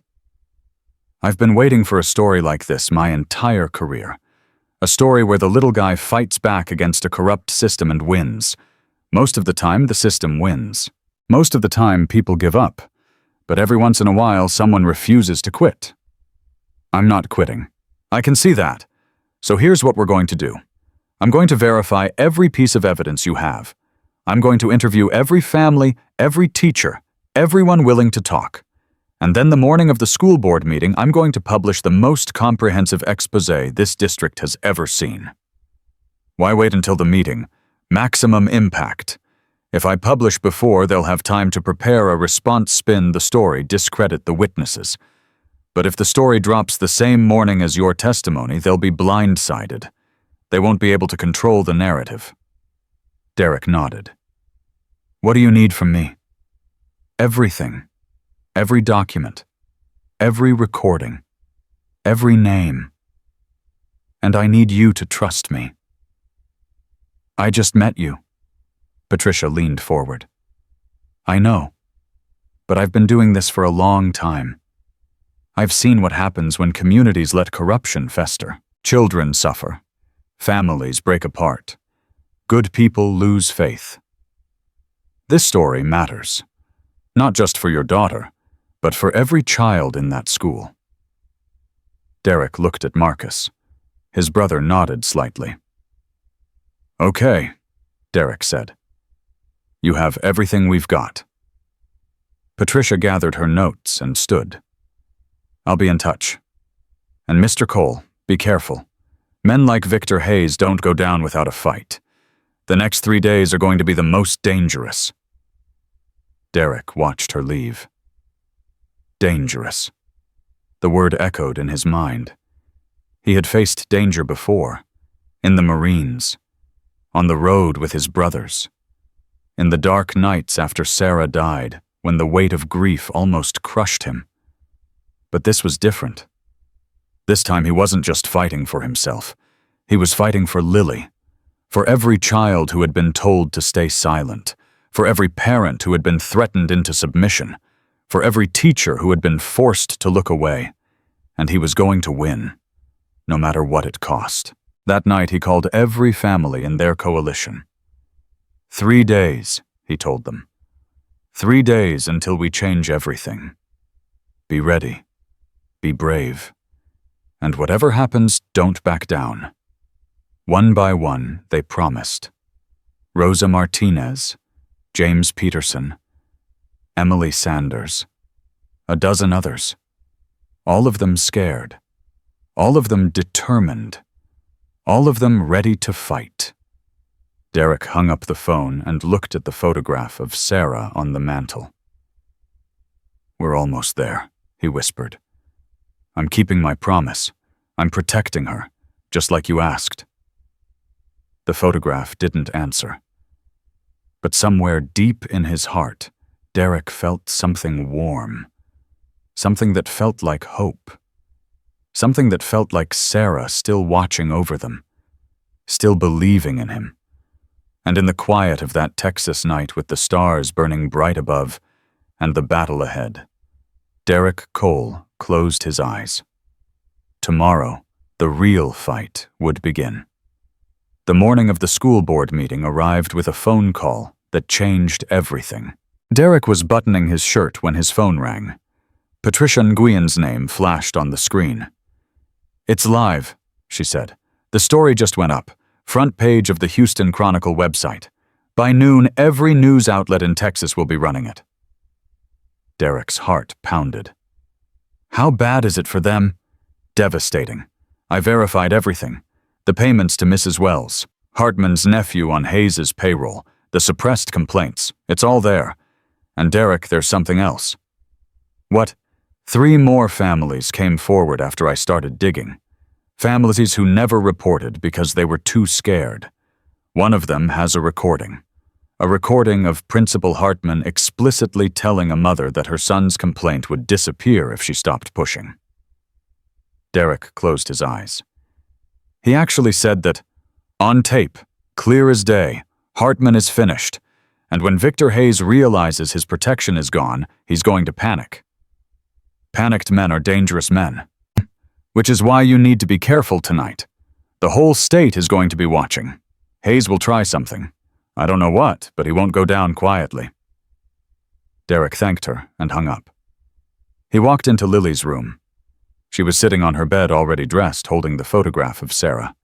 I've been waiting for a story like this my entire career. A story where the little guy fights back against a corrupt system and wins. Most of the time, the system wins. Most of the time, people give up. But every once in a while, someone refuses to quit. I'm not quitting. I can see that. So here's what we're going to do. I'm going to verify every piece of evidence you have. I'm going to interview every family, every teacher, everyone willing to talk. And then the morning of the school board meeting, I'm going to publish the most comprehensive exposé this district has ever seen. Why wait until the meeting? Maximum impact. If I publish before, they'll have time to prepare a response, spin the story, discredit the witnesses. But if the story drops the same morning as your testimony, they'll be blindsided. They won't be able to control the narrative. Derek nodded. What do you need from me? Everything. Every document. Every recording. Every name. And I need you to trust me. I just met you. Patricia leaned forward. I know. But I've been doing this for a long time. I've seen what happens when communities let corruption fester. Children suffer. Families break apart. Good people lose faith. This story matters. Not just for your daughter, but for every child in that school. Derek looked at Marcus. His brother nodded slightly. Okay, Derek said. You have everything we've got. Patricia gathered her notes and stood. I'll be in touch. And Mr. Cole, be careful. Men like Victor Hayes don't go down without a fight. The next 3 days are going to be the most dangerous. Derek watched her leave. Dangerous. The word echoed in his mind. He had faced danger before. In the Marines. On the road with his brothers. In the dark nights after Sarah died, when the weight of grief almost crushed him. But this was different. This time he wasn't just fighting for himself. He was fighting for Lily. For every child who had been told to stay silent. For every parent who had been threatened into submission. For every teacher who had been forced to look away. and he was going to win, no matter what it cost. That night he called every family in their coalition. 3 days, he told them. 3 days until we change everything. Be ready. Be brave. And whatever happens, don't back down. One by one, they promised. Rosa Martinez, James Peterson, Emily Sanders, a dozen others. All of them scared. All of them determined. All of them ready to fight. Derek hung up the phone and looked at the photograph of Sarah on the mantel. "We're almost there," he whispered. "I'm keeping my promise. I'm protecting her, just like you asked." The photograph didn't answer. But somewhere deep in his heart, Derek felt something warm. Something that felt like hope. Something that felt like Sarah still watching over them, still believing in him. And in the quiet of that Texas night with the stars burning bright above and the battle ahead, Derek Cole closed his eyes. Tomorrow, the real fight would begin. The morning of the school board meeting arrived with a phone call that changed everything. Derek was buttoning his shirt when his phone rang. Patricia Nguyen's name flashed on the screen. "It's live," she said. "The story just went up. Front page of the Houston Chronicle website. By noon, every news outlet in Texas will be running it." Derek's heart pounded. "How bad is it for them?" "Devastating. I verified everything. The payments to Mrs. Wells, Hartman's nephew on Hayes's payroll, the suppressed complaints. It's all there. And Derek, there's something else." "What?" 3 more families came forward after I started digging. Families who never reported because they were too scared. One of them has a recording of Principal Hartman explicitly telling a mother that her son's complaint would disappear if she stopped pushing. Derek closed his eyes. He actually said that, on tape, clear as day, Hartman is finished, and when Victor Hayes realizes his protection is gone, he's going to panic. Panicked men are dangerous men. Which is why you need to be careful tonight. The whole state is going to be watching. Hayes will try something. I don't know what, but he won't go down quietly. Derek thanked her and hung up. He walked into Lily's room. She was sitting on her bed already dressed, holding the photograph of Sarah.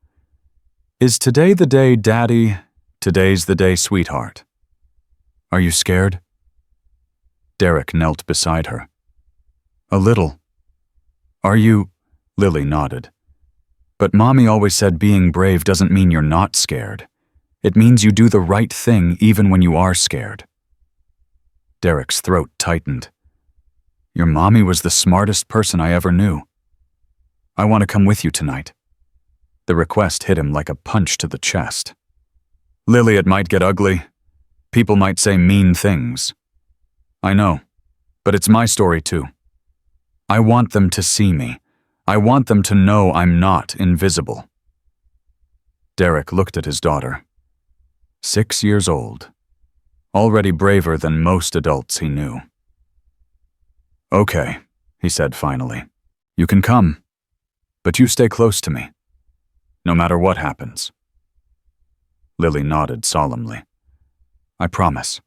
"Is today the day, Daddy? Today's the day, sweetheart. Are you scared?" Derek knelt beside her. "A little. Are you?" Lily nodded. "But Mommy always said being brave doesn't mean you're not scared. It means you do the right thing even when you are scared." Derek's throat tightened. "Your mommy was the smartest person I ever knew. I want to come with you tonight." The request hit him like a punch to the chest. "Lily, it might get ugly. People might say mean things. I know, but it's my story too. I want them to see me. I want them to know I'm not invisible." Derek looked at his daughter. 6 years old. Already braver than most adults he knew. "Okay," he said finally. "You can come. But you stay close to me. No matter what happens." Lily nodded solemnly. "I promise."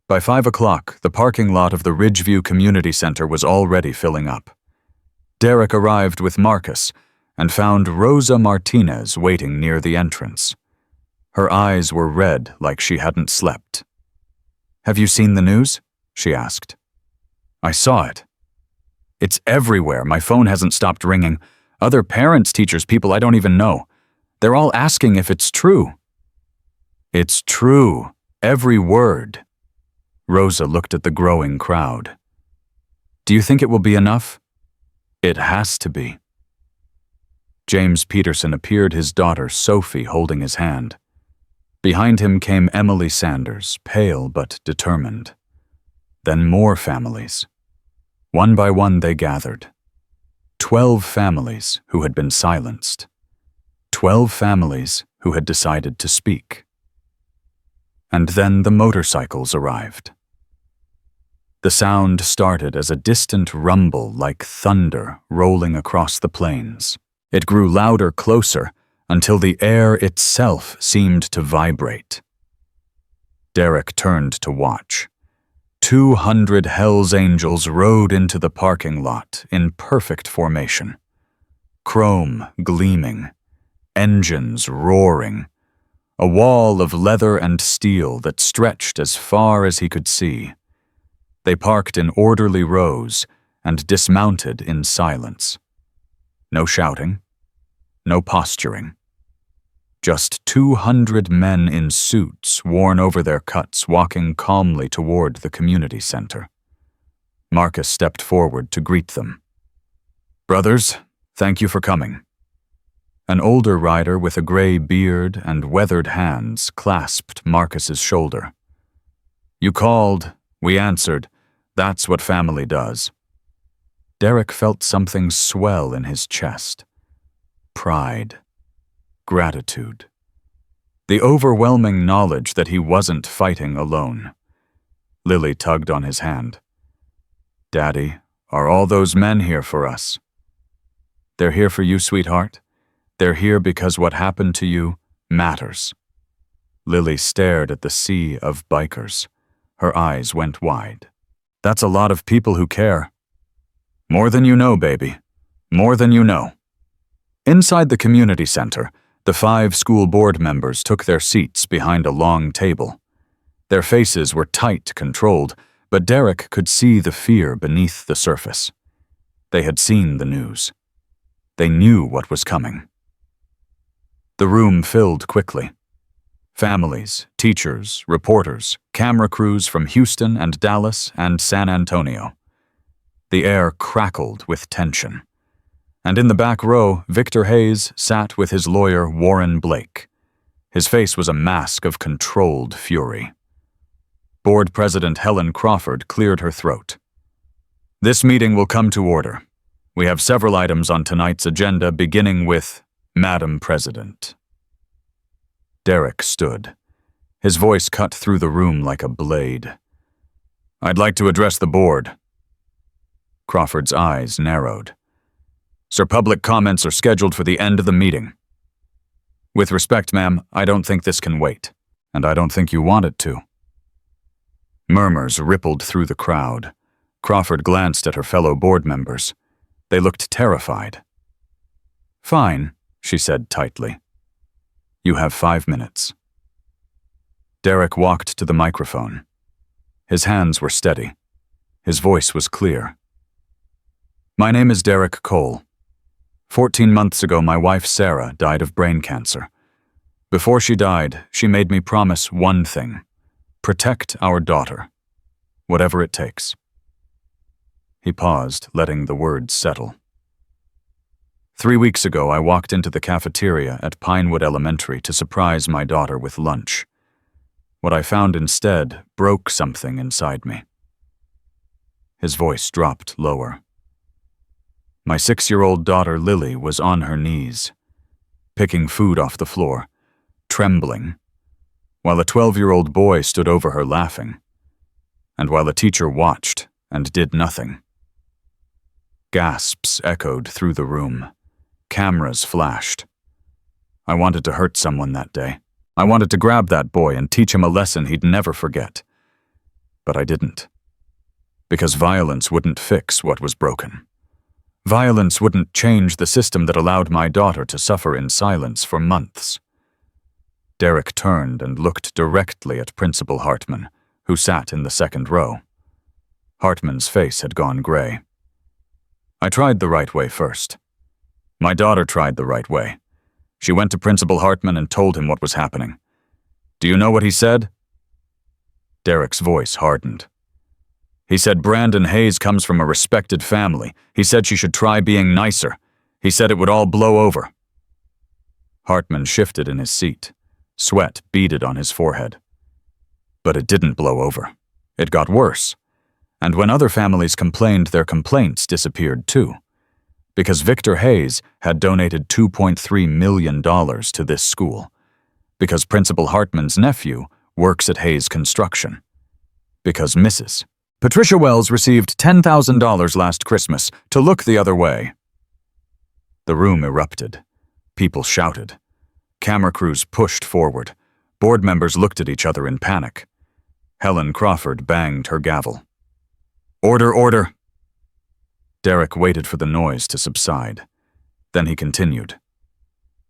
By 5 o'clock, the parking lot of the Ridgeview Community Center was already filling up. Derek arrived with Marcus and found Rosa Martinez waiting near the entrance. Her eyes were red like she hadn't slept. "Have you seen the news?" she asked. "I saw it. It's everywhere. My phone hasn't stopped ringing. Other parents, teachers, people I don't even know. They're all asking if it's true." "It's true. Every word." Rosa looked at the growing crowd. "Do you think it will be enough?" "It has to be." James Peterson appeared, his daughter Sophie holding his hand. Behind him came Emily Sanders, pale but determined. Then more families. One by one they gathered. 12 families who had been silenced. 12 families who had decided to speak. And then the motorcycles arrived. The sound started as a distant rumble like thunder rolling across the plains. It grew louder closer until the air itself seemed to vibrate. Derek turned to watch. 200 Hell's Angels rode into the parking lot in perfect formation. Chrome gleaming, engines roaring, a wall of leather and steel that stretched as far as he could see. They parked in orderly rows and dismounted in silence. No shouting, no posturing. Just 200 men in suits worn over their cuts walking calmly toward the community center. Marcus stepped forward to greet them. "Brothers, thank you for coming." An older rider with a gray beard and weathered hands clasped Marcus's shoulder. "You called, we answered. That's what family does." Derek felt something swell in his chest. Pride. Gratitude. The overwhelming knowledge that he wasn't fighting alone. Lily tugged on his hand. "Daddy, are all those men here for us?" "They're here for you, sweetheart. They're here because what happened to you matters." Lily stared at the sea of bikers. Her eyes went wide. "That's a lot of people who care." "More than you know, baby. More than you know." Inside the community center, the 5 school board members took their seats behind a long table. Their faces were tight, controlled, but Derek could see the fear beneath the surface. They had seen the news. They knew what was coming. The room filled quickly. Families, teachers, reporters, camera crews from Houston and Dallas and San Antonio. The air crackled with tension. And in the back row, Victor Hayes sat with his lawyer, Warren Blake. His face was a mask of controlled fury. Board President Helen Crawford cleared her throat. "This meeting will come to order. We have several items on tonight's agenda, beginning with Madam President." Derek stood. His voice cut through the room like a blade. "I'd like to address the board." Crawford's eyes narrowed. "Sir, public comments are scheduled for the end of the meeting." "With respect, ma'am, I don't think this can wait, and I don't think you want it to." Murmurs rippled through the crowd. Crawford glanced at her fellow board members. They looked terrified. "Fine," she said tightly. "You have 5 minutes." Derek walked to the microphone. His hands were steady. His voice was clear. "My name is Derek Cole. 14 months ago, my wife Sarah died of brain cancer. Before she died, she made me promise one thing: protect our daughter, whatever it takes." He paused, letting the words settle. 3 weeks ago, I walked into the cafeteria at Pinewood Elementary to surprise my daughter with lunch. What I found instead broke something inside me. His voice dropped lower. My 6-year-old daughter Lily was on her knees, picking food off the floor, trembling, while a 12-year-old boy stood over her laughing, and while a teacher watched and did nothing. Gasps echoed through the room. Cameras flashed. I wanted to hurt someone that day. I wanted to grab that boy and teach him a lesson he'd never forget. But I didn't. Because violence wouldn't fix what was broken. Violence wouldn't change the system that allowed my daughter to suffer in silence for months. Derek turned and looked directly at Principal Hartman, who sat in the second row. Hartman's face had gone gray. I tried the right way first. My daughter tried the right way. She went to Principal Hartman and told him what was happening. Do you know what he said? Derek's voice hardened. He said Brandon Hayes comes from a respected family. He said she should try being nicer. He said it would all blow over. Hartman shifted in his seat. Sweat beaded on his forehead. But it didn't blow over. It got worse. And when other families complained, their complaints disappeared too. Because Victor Hayes had donated $2.3 million to this school. Because Principal Hartman's nephew works at Hayes Construction. Because Mrs. Patricia Wells received $10,000 last Christmas to look the other way. The room erupted. People shouted. Camera crews pushed forward. Board members looked at each other in panic. Helen Crawford banged her gavel. Order, order! Derek waited for the noise to subside. Then he continued.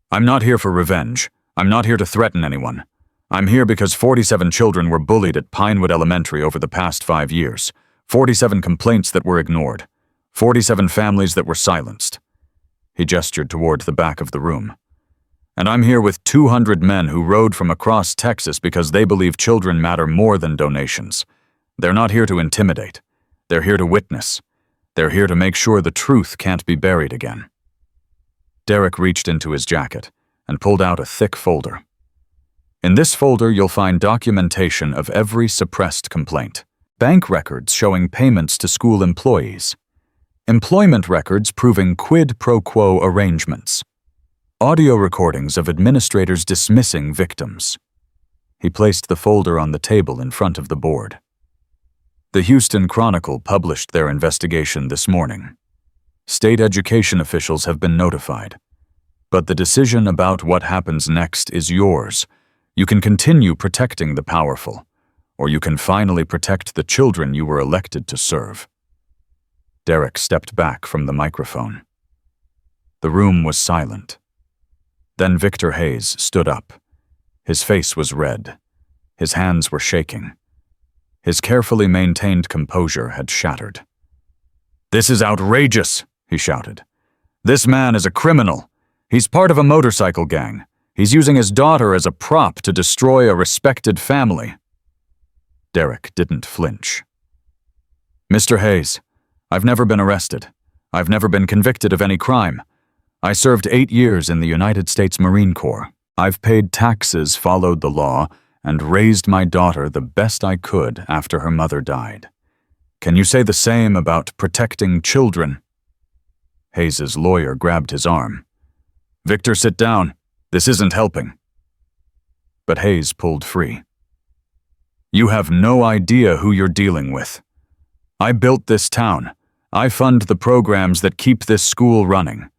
I'm not here for revenge. I'm not here to threaten anyone. I'm here because 47 children were bullied at Pinewood Elementary over the past 5 years. 47 complaints that were ignored. 47 families that were silenced. He gestured toward the back of the room. And I'm here with 200 men who rode from across Texas because they believe children matter more than donations. They're not here to intimidate. They're here to witness. They're here to make sure the truth can't be buried again. Derek reached into his jacket and pulled out a thick folder. In this folder, you'll find documentation of every suppressed complaint. Bank records showing payments to school employees. Employment records proving quid pro quo arrangements. Audio recordings of administrators dismissing victims. He placed the folder on the table in front of the board. The Houston Chronicle published their investigation this morning. State education officials have been notified. But the decision about what happens next is yours. You can continue protecting the powerful, or you can finally protect the children you were elected to serve. Derek stepped back from the microphone. The room was silent. Then Victor Hayes stood up. His face was red. His hands were shaking. His carefully maintained composure had shattered. "This is outrageous," he shouted. "This man is a criminal. He's part of a motorcycle gang. He's using his daughter as a prop to destroy a respected family." Derek didn't flinch. "Mr. Hayes, I've never been arrested. I've never been convicted of any crime. I served 8 years in the United States Marine Corps. I've paid taxes, followed the law, and raised my daughter the best I could after her mother died. Can you say the same about protecting children?" Hayes's lawyer grabbed his arm. "Victor, sit down. This isn't helping." But Hayes pulled free. "You have no idea who you're dealing with. I built this town. I fund the programs that keep this school running.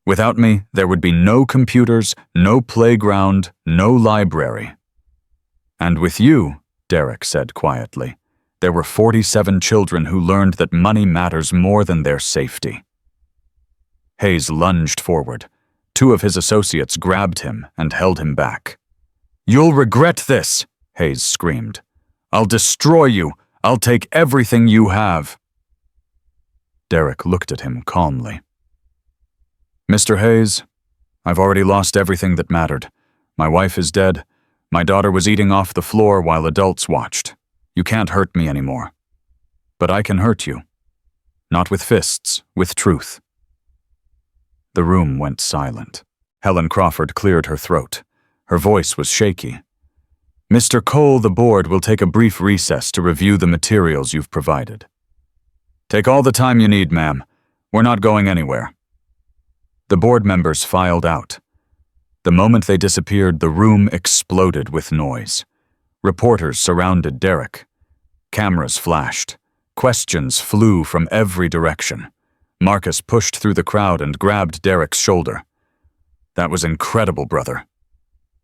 Without me, there would be no computers, no playground, no library. And with you," Derek said quietly, "there were 47 children who learned that money matters more than their safety." Hayes lunged forward. 2 of his associates grabbed him and held him back. "You'll regret this," Hayes screamed. "I'll destroy you. I'll take everything you have." Derek looked at him calmly. "Mr. Hayes, I've already lost everything that mattered. My wife is dead. My daughter was eating off the floor while adults watched. You can't hurt me anymore. But I can hurt you. Not with fists, with truth." The room went silent. Helen Crawford cleared her throat. Her voice was shaky. "Mr. Cole, the board will take a brief recess to review the materials you've provided." "Take all the time you need, ma'am. We're not going anywhere." The board members filed out. The moment they disappeared, the room exploded with noise. Reporters surrounded Derek. Cameras flashed. Questions flew from every direction. Marcus pushed through the crowd and grabbed Derek's shoulder. "That was incredible, brother."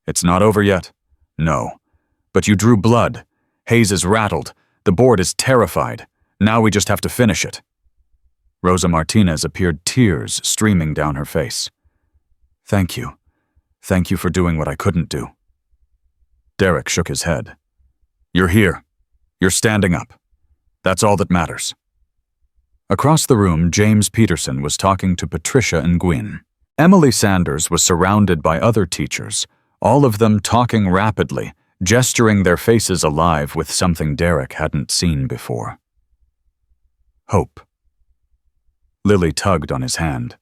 "It's not over yet?" "No. But you drew blood. Hayes is rattled. The board is terrified. Now we just have to finish it." Rosa Martinez appeared, tears streaming down her face. "Thank you. Thank you for doing what I couldn't do." Derek shook his head. "You're here. You're standing up. That's all that matters." Across the room, James Peterson was talking to Patricia and Gwyn. Emily Sanders was surrounded by other teachers, all of them talking rapidly, gesturing their faces alive with something Derek hadn't seen before. "Hope." Lily tugged on his hand.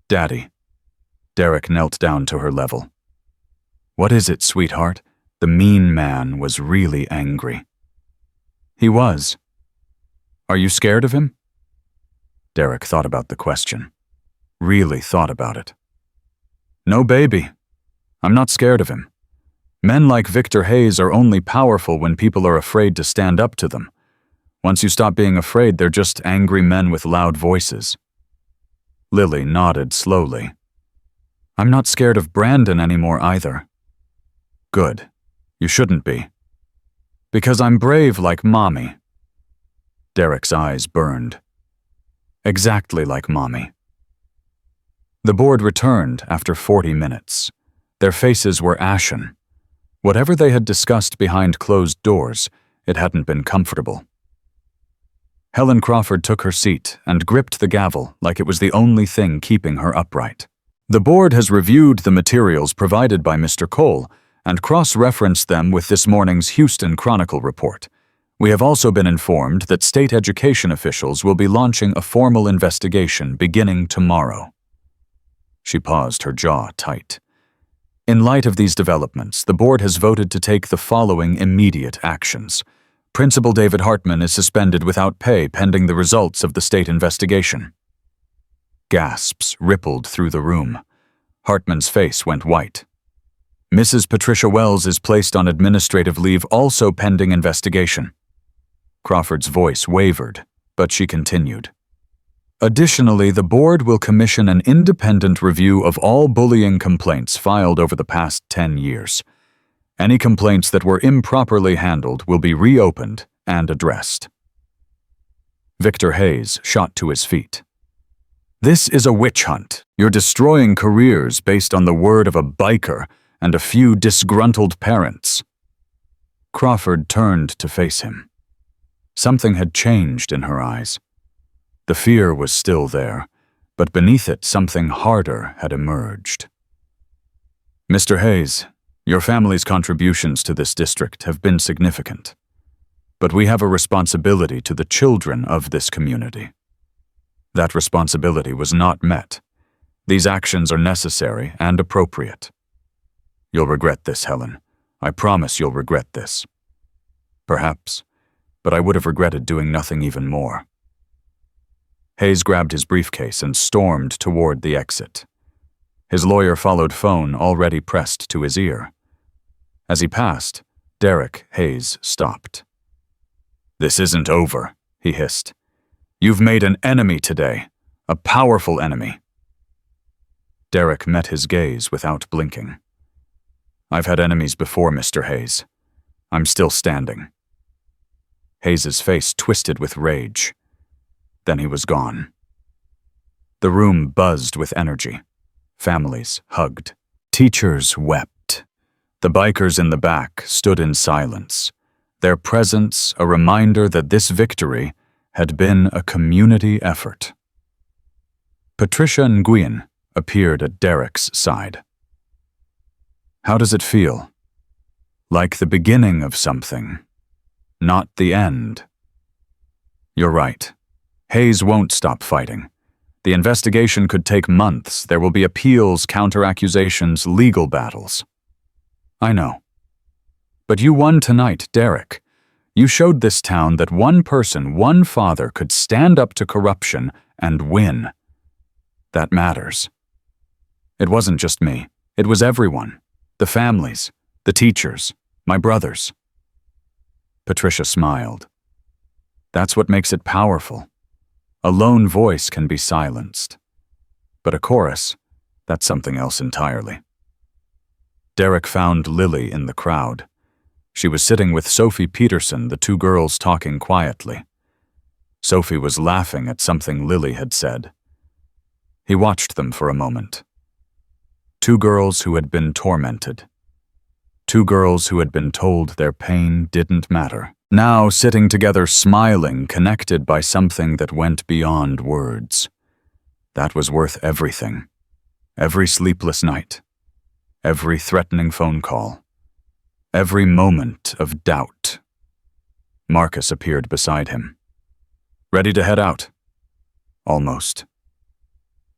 "Daddy." Derek knelt down to her level. "What is it, sweetheart?" The mean man was really angry. "He was. Are you scared of him?" Derek thought about the question. Really thought about it. "No, baby. I'm not scared of him. Men like Victor Hayes are only powerful when people are afraid to stand up to them. Once you stop being afraid, they're just angry men with loud voices. Lily nodded slowly. I'm not scared of Brandon anymore either. Good. You shouldn't be. Because I'm brave like Mommy. Derek's eyes burned. Exactly like Mommy. The board returned after 40 minutes. Their faces were ashen. Whatever they had discussed behind closed doors, it hadn't been comfortable. Helen Crawford took her seat and gripped the gavel like it was the only thing keeping her upright. The board has reviewed the materials provided by Mr. Cole and cross-referenced them with this morning's Houston Chronicle report. We have also been informed that state education officials will be launching a formal investigation beginning tomorrow. She paused, her jaw tight. In light of these developments, the board has voted to take the following immediate actions. Principal David Hartman is suspended without pay pending the results of the state investigation. Gasps rippled through the room. Hartman's face went white. Mrs. Patricia Wells is placed on administrative leave, also pending investigation. Crawford's voice wavered, but she continued. Additionally, the board will commission an independent review of all bullying complaints filed over the past 10 years. Any complaints that were improperly handled will be reopened and addressed. Victor Hayes shot to his feet. This is a witch hunt. You're destroying careers based on the word of a biker and a few disgruntled parents. Crawford turned to face him. Something had changed in her eyes. The fear was still there, but beneath it something harder had emerged. Mr. Hayes, your family's contributions to this district have been significant, but we have a responsibility to the children of this community. That responsibility was not met. These actions are necessary and appropriate. You'll regret this, Helen. I promise you'll regret this. Perhaps, but I would have regretted doing nothing even more. Hayes grabbed his briefcase and stormed toward the exit. His lawyer followed, phone already pressed to his ear. As he passed, Derek Hayes stopped. This isn't over, he hissed. You've made an enemy today, a powerful enemy. Derek met his gaze without blinking. I've had enemies before, Mr. Hayes. I'm still standing. Hayes's face twisted with rage. Then he was gone. The room buzzed with energy. Families hugged. Teachers wept. The bikers in the back stood in silence, their presence a reminder that this victory had been a community effort. Patricia Nguyen appeared at Derek's side. How does it feel? Like the beginning of something, not the end. You're right. Hayes won't stop fighting. The investigation could take months. There will be appeals, counter-accusations, legal battles. I know. But you won tonight, Derek. You showed this town that one person, one father, could stand up to corruption and win. That matters. It wasn't just me. It was everyone. The families, the teachers, my brothers. Patricia smiled. That's what makes it powerful. A lone voice can be silenced. But a chorus, that's something else entirely. Derek found Lily in the crowd. She was sitting with Sophie Peterson, the two girls talking quietly. Sophie was laughing at something Lily had said. He watched them for a moment. Two girls who had been tormented. Two girls who had been told their pain didn't matter. Now sitting together smiling, connected by something that went beyond words. That was worth everything. Every sleepless night. Every threatening phone call. Every moment of doubt. Marcus appeared beside him. Ready to head out? Almost.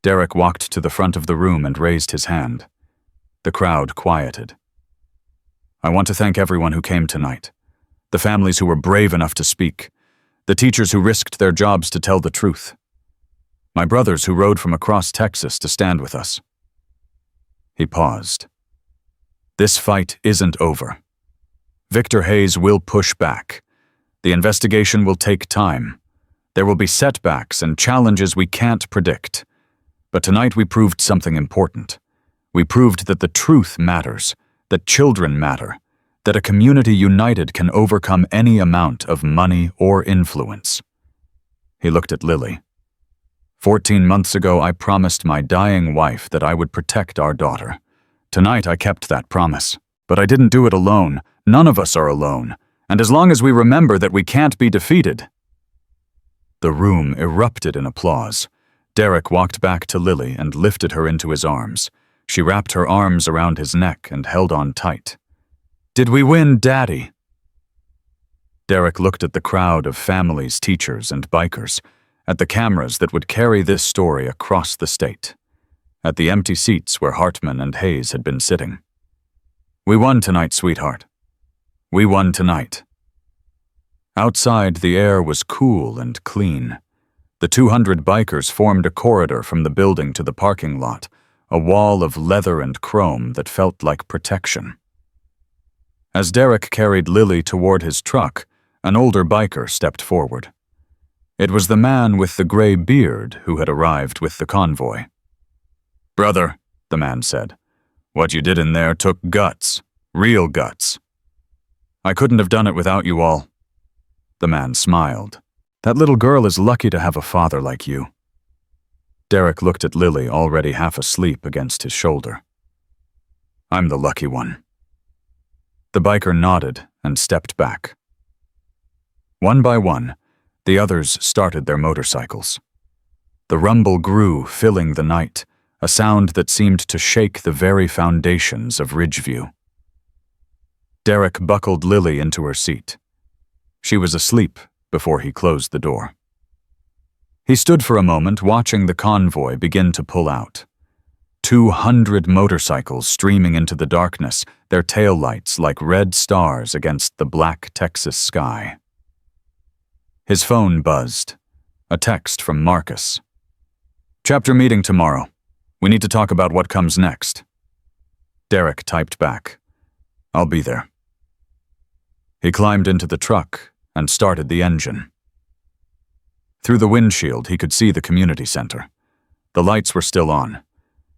Derek walked to the front of the room and raised his hand. The crowd quieted. I want to thank everyone who came tonight. The families who were brave enough to speak. The teachers who risked their jobs to tell the truth. My brothers who rode from across Texas to stand with us. He paused. This fight isn't over. Victor Hayes will push back. The investigation will take time. There will be setbacks and challenges we can't predict. But tonight we proved something important. We proved that the truth matters, that children matter, that a community united can overcome any amount of money or influence. He looked at Lily. 14 months ago, I promised my dying wife that I would protect our daughter. Tonight, I kept that promise. But I didn't do it alone. None of us are alone. And as long as we remember that we can't be defeated. The room erupted in applause. Derek walked back to Lily and lifted her into his arms. She wrapped her arms around his neck and held on tight. "Did we win, Daddy?" Derek looked at the crowd of families, teachers, and bikers, at the cameras that would carry this story across the state, at the empty seats where Hartman and Hayes had been sitting. "We won tonight, sweetheart. We won tonight." Outside, the air was cool and clean. The 200 bikers formed a corridor from the building to the parking lot, a wall of leather and chrome that felt like protection. As Derek carried Lily toward his truck, an older biker stepped forward. It was the man with the gray beard who had arrived with the convoy. "Brother," the man said, "what you did in there took guts, real guts. I couldn't have done it without you all." The man smiled. "That little girl is lucky to have a father like you." Derek looked at Lily, already half asleep, against his shoulder. "I'm the lucky one." The biker nodded and stepped back. One by one, the others started their motorcycles. The rumble grew, filling the night, a sound that seemed to shake the very foundations of Ridgeview. Derek buckled Lily into her seat. She was asleep before he closed the door. He stood for a moment, watching the convoy begin to pull out. 200 motorcycles streaming into the darkness, their taillights like red stars against the black Texas sky. His phone buzzed. A text from Marcus. "Chapter meeting tomorrow. We need to talk about what comes next." Derek typed back, "I'll be there." He climbed into the truck and started the engine. Through the windshield, he could see the community center. The lights were still on.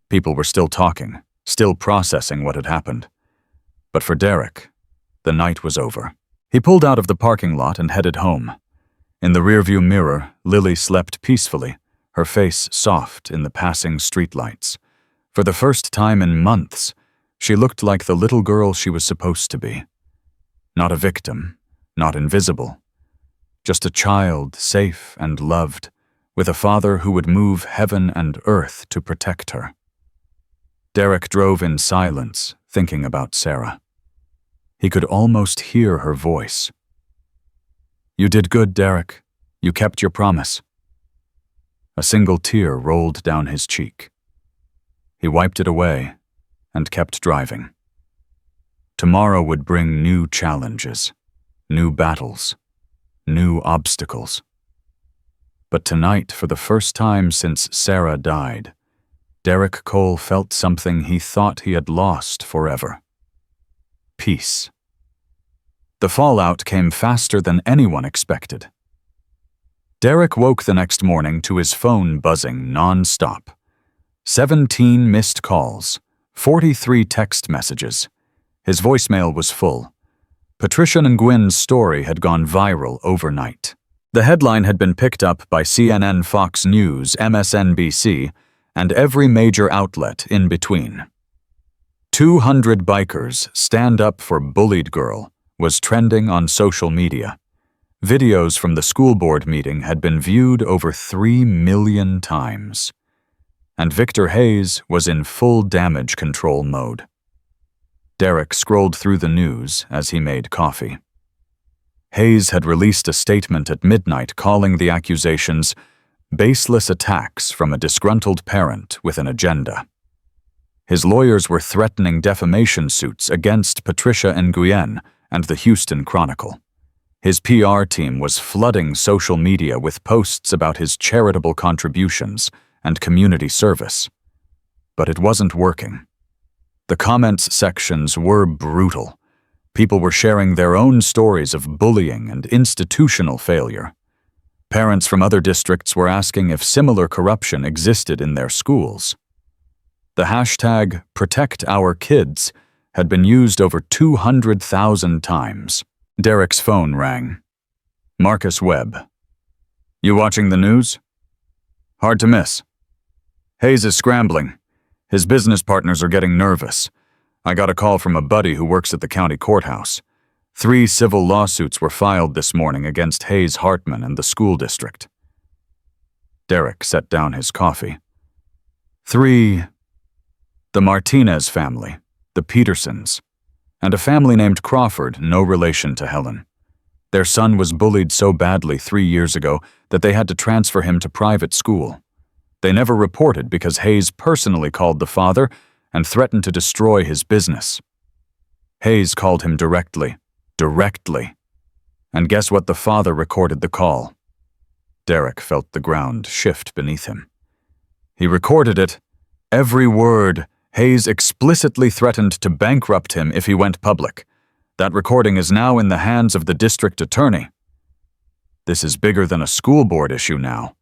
People were still talking, still processing what had happened. But for Derek, the night was over. He pulled out of the parking lot and headed home. In the rearview mirror, Lily slept peacefully, her face soft in the passing streetlights. For the first time in months, she looked like the little girl she was supposed to be. Not a victim, not invisible. Just a child, safe and loved, with a father who would move heaven and earth to protect her. Derek drove in silence, thinking about Sarah. He could almost hear her voice. "You did good, Derek. You kept your promise." A single tear rolled down his cheek. He wiped it away and kept driving. Tomorrow would bring new challenges, new battles, new obstacles. But tonight, for the first time since Sarah died, Derek Cole felt something he thought he had lost forever. Peace. The fallout came faster than anyone expected. Derek woke the next morning to his phone buzzing non-stop. 17 missed calls, 43 text messages. His voicemail was full. Patricia Nguyen's story had gone viral overnight. The headline had been picked up by CNN, Fox News, MSNBC, and every major outlet in between. 200 bikers stand up for bullied girl was trending on social media. Videos from the school board meeting had been viewed over 3 million times. And Victor Hayes was in full damage control mode. Derek scrolled through the news as he made coffee. Hayes had released a statement at midnight calling the accusations baseless attacks from a disgruntled parent with an agenda. His lawyers were threatening defamation suits against Patricia Nguyen and the Houston Chronicle. His PR team was flooding social media with posts about his charitable contributions and community service. But it wasn't working. The comments sections were brutal. People were sharing their own stories of bullying and institutional failure. Parents from other districts were asking if similar corruption existed in their schools. The hashtag #ProtectOurKids had been used over 200,000 times. Derek's phone rang. Marcus Webb. "You watching the news?" "Hard to miss. Hayes is scrambling. His business partners are getting nervous. I got a call from a buddy who works at the county courthouse. 3 civil lawsuits were filed this morning against Hayes Hartman and the school district." Derek set down his coffee. 3. The Martinez family, the Petersons, and a family named Crawford, no relation to Helen. Their son was bullied so badly 3 years ago that they had to transfer him to private school. They never reported because Hayes personally called the father and threatened to destroy his business. Hayes called him directly. And guess what? The father recorded the call. Derek felt the ground shift beneath him. He recorded it. Every word. Hayes explicitly threatened to bankrupt him if he went public. That recording is now in the hands of the district attorney. This is bigger than a school board issue now.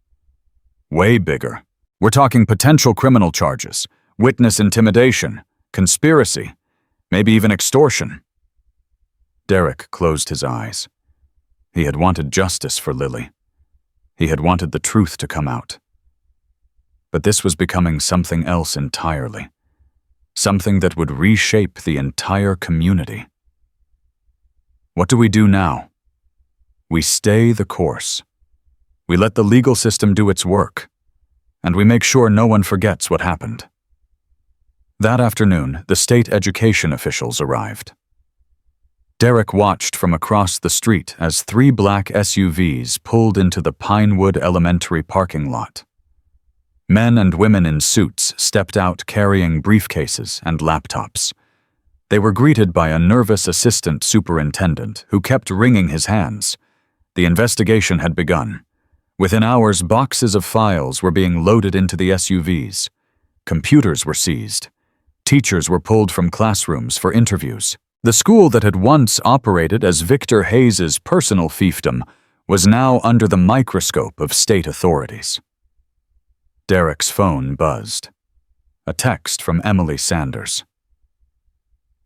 Way bigger. We're talking potential criminal charges, witness intimidation, conspiracy, maybe even extortion. Derek closed his eyes. He had wanted justice for Lily. He had wanted the truth to come out. But this was becoming something else entirely. Something that would reshape the entire community. What do we do now? We stay the course. We let the legal system do its work. And we make sure no one forgets what happened. That afternoon, the state education officials arrived. Derek watched from across the street as 3 black SUVs pulled into the Pinewood Elementary parking lot. Men and women in suits stepped out carrying briefcases and laptops. They were greeted by a nervous assistant superintendent who kept wringing his hands. The investigation had begun. Within hours, boxes of files were being loaded into the SUVs. Computers were seized. Teachers were pulled from classrooms for interviews. The school that had once operated as Victor Hayes's personal fiefdom was now under the microscope of state authorities. Derek's phone buzzed. A text from Emily Sanders.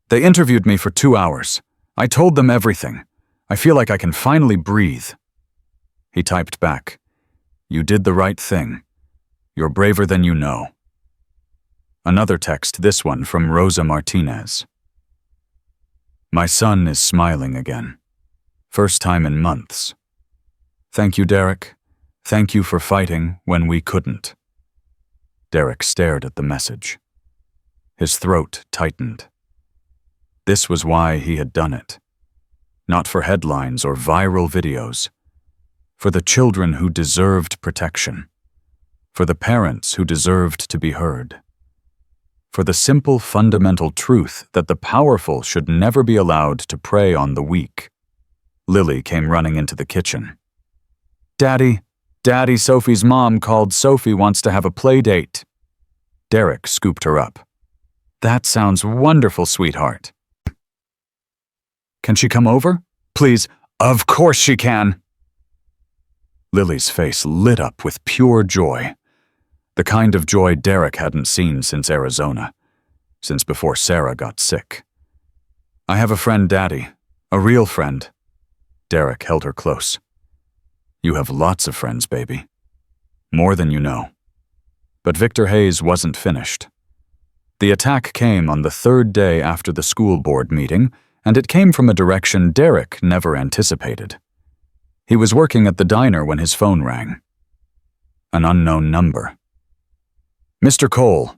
"They interviewed me for 2 hours. I told them everything. I feel like I can finally breathe." He typed back, "You did the right thing. You're braver than you know." Another text, this one from Rosa Martinez. "My son is smiling again. First time in months. Thank you, Derek. Thank you for fighting when we couldn't." Derek stared at the message. His throat tightened. This was why he had done it. Not for headlines or viral videos. For the children who deserved protection. For the parents who deserved to be heard. For the simple fundamental truth that the powerful should never be allowed to prey on the weak. Lily came running into the kitchen. Daddy, Sophie's mom called. Sophie wants to have a play date." Derek scooped her up. "That sounds wonderful, sweetheart." "Can she come over? Please." "Of course she can." Lily's face lit up with pure joy. The kind of joy Derek hadn't seen since Arizona, since before Sarah got sick. "I have a friend, Daddy, a real friend." Derek held her close. "You have lots of friends, baby. More than you know." But Victor Hayes wasn't finished. The attack came on the 3rd day after the school board meeting, and it came from a direction Derek never anticipated. He was working at the diner when his phone rang. An unknown number. "Mr. Cole,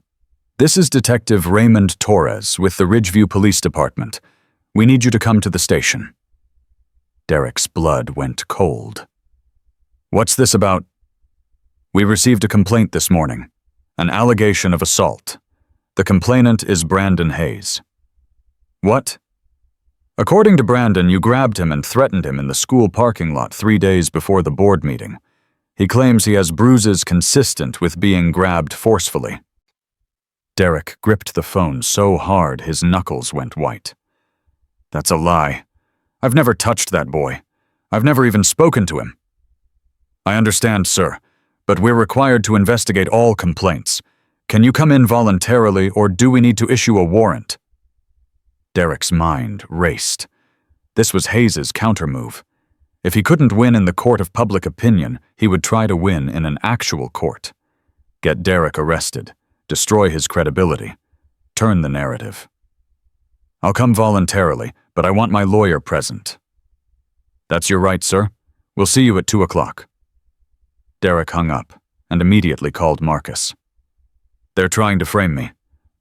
this is Detective Raymond Torres with the Ridgeview Police Department. We need you to come to the station." Derek's blood went cold. "What's this about?" "We received a complaint this morning. An allegation of assault. The complainant is Brandon Hayes." "What?" "According to Brandon, you grabbed him and threatened him in the school parking lot 3 days before the board meeting. He claims he has bruises consistent with being grabbed forcefully." Derek gripped the phone so hard his knuckles went white. That's a lie. I've never touched that boy. I've never even spoken to him. I understand, sir, but we're required to investigate all complaints. Can you come in voluntarily, or do we need to issue a warrant? Derek's mind raced. This was Hayes's countermove. If he couldn't win in the court of public opinion, he would try to win in an actual court. Get Derek arrested, destroy his credibility, turn the narrative. I'll come voluntarily, but I want my lawyer present. That's your right, sir. We'll see you at 2 o'clock. Derek hung up and immediately called Marcus. They're trying to frame me.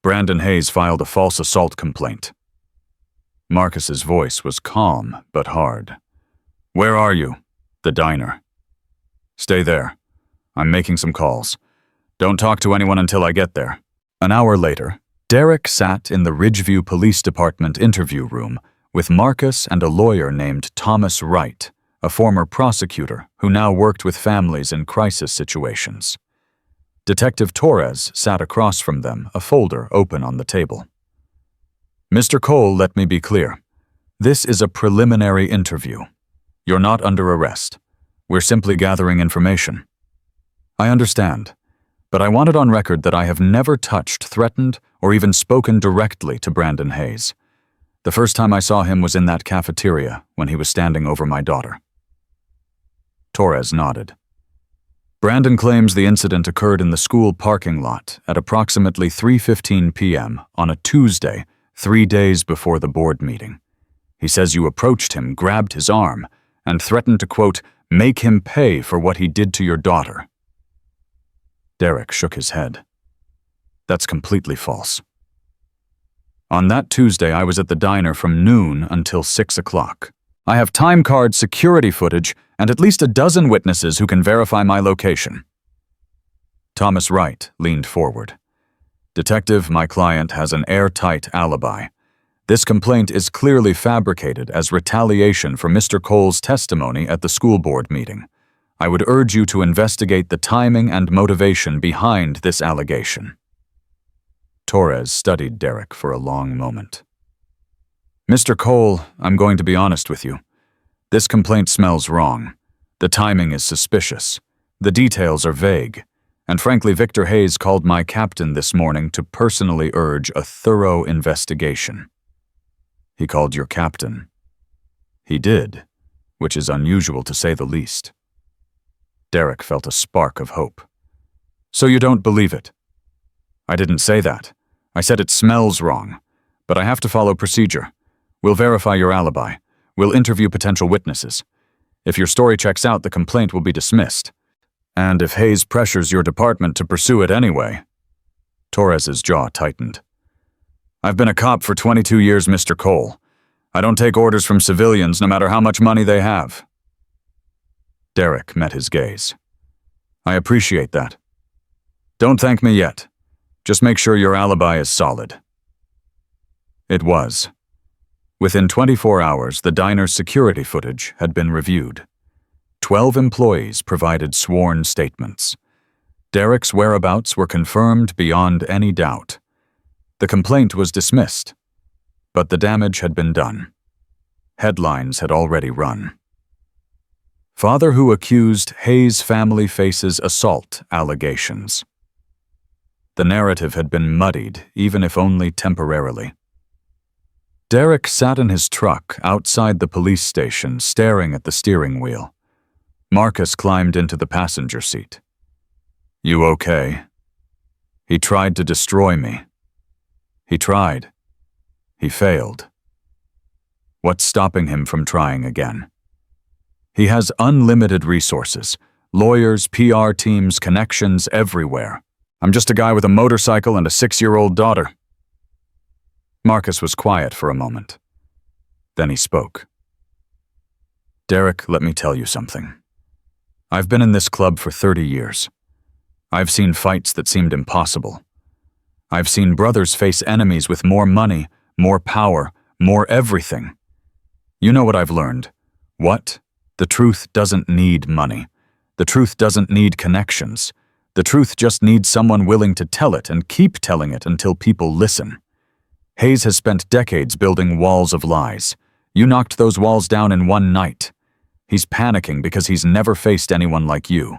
Brandon Hayes filed a false assault complaint. Marcus's voice was calm but hard. Where are you? The diner. Stay there. I'm making some calls. Don't talk to anyone until I get there. An hour later, Derek sat in the Ridgeview Police Department interview room with Marcus and a lawyer named Thomas Wright, a former prosecutor who now worked with families in crisis situations. Detective Torres sat across from them, a folder open on the table. Mr. Cole, let me be clear. This is a preliminary interview. You're not under arrest. We're simply gathering information. I understand, but I want it on record that I have never touched, threatened, or even spoken directly to Brandon Hayes. The first time I saw him was in that cafeteria when he was standing over my daughter. Torres nodded. Brandon claims the incident occurred in the school parking lot at approximately 3:15 p.m. on a Tuesday, 3 days before the board meeting. He says you approached him, grabbed his arm, and threatened to, quote, make him pay for what he did to your daughter. Derek shook his head. That's completely false. On that Tuesday, I was at the diner from noon until 6 o'clock. I have time card security footage and at least a dozen witnesses who can verify my location. Thomas Wright leaned forward. Detective, my client has an airtight alibi. This complaint is clearly fabricated as retaliation for Mr. Cole's testimony at the school board meeting. I would urge you to investigate the timing and motivation behind this allegation. Torres studied Derek for a long moment. Mr. Cole, I'm going to be honest with you. This complaint smells wrong. The timing is suspicious. The details are vague. And frankly, Victor Hayes called my captain this morning to personally urge a thorough investigation. He called your captain. He did, which is unusual to say the least. Derek felt a spark of hope. So you don't believe it? I didn't say that. I said it smells wrong. But I have to follow procedure. We'll verify your alibi. We'll interview potential witnesses. If your story checks out, the complaint will be dismissed. And if Hayes pressures your department to pursue it anyway. Torres's jaw tightened. I've been a cop for 22 years, Mr. Cole. I don't take orders from civilians, no matter how much money they have. Derek met his gaze. I appreciate that. Don't thank me yet. Just make sure your alibi is solid. It was. Within 24 hours, the diner's security footage had been reviewed. 12 employees provided sworn statements. Derek's whereabouts were confirmed beyond any doubt. The complaint was dismissed, but the damage had been done. Headlines had already run. Father who accused Hayes family faces assault allegations. The narrative had been muddied, even if only temporarily. Derek sat in his truck outside the police station, staring at the steering wheel. Marcus climbed into the passenger seat. You okay? He tried to destroy me. He tried. He failed. What's stopping him from trying again? He has unlimited resources, lawyers, PR teams, connections everywhere. I'm just a guy with a motorcycle and a 6-year-old daughter. Marcus was quiet for a moment. Then he spoke. Derek, let me tell you something. I've been in this club for 30 years. I've seen fights that seemed impossible. I've seen brothers face enemies with more money, more power, more everything. You know what I've learned. What? The truth doesn't need money. The truth doesn't need connections. The truth just needs someone willing to tell it and keep telling it until people listen. Hayes has spent decades building walls of lies. You knocked those walls down in one night. He's panicking because he's never faced anyone like you.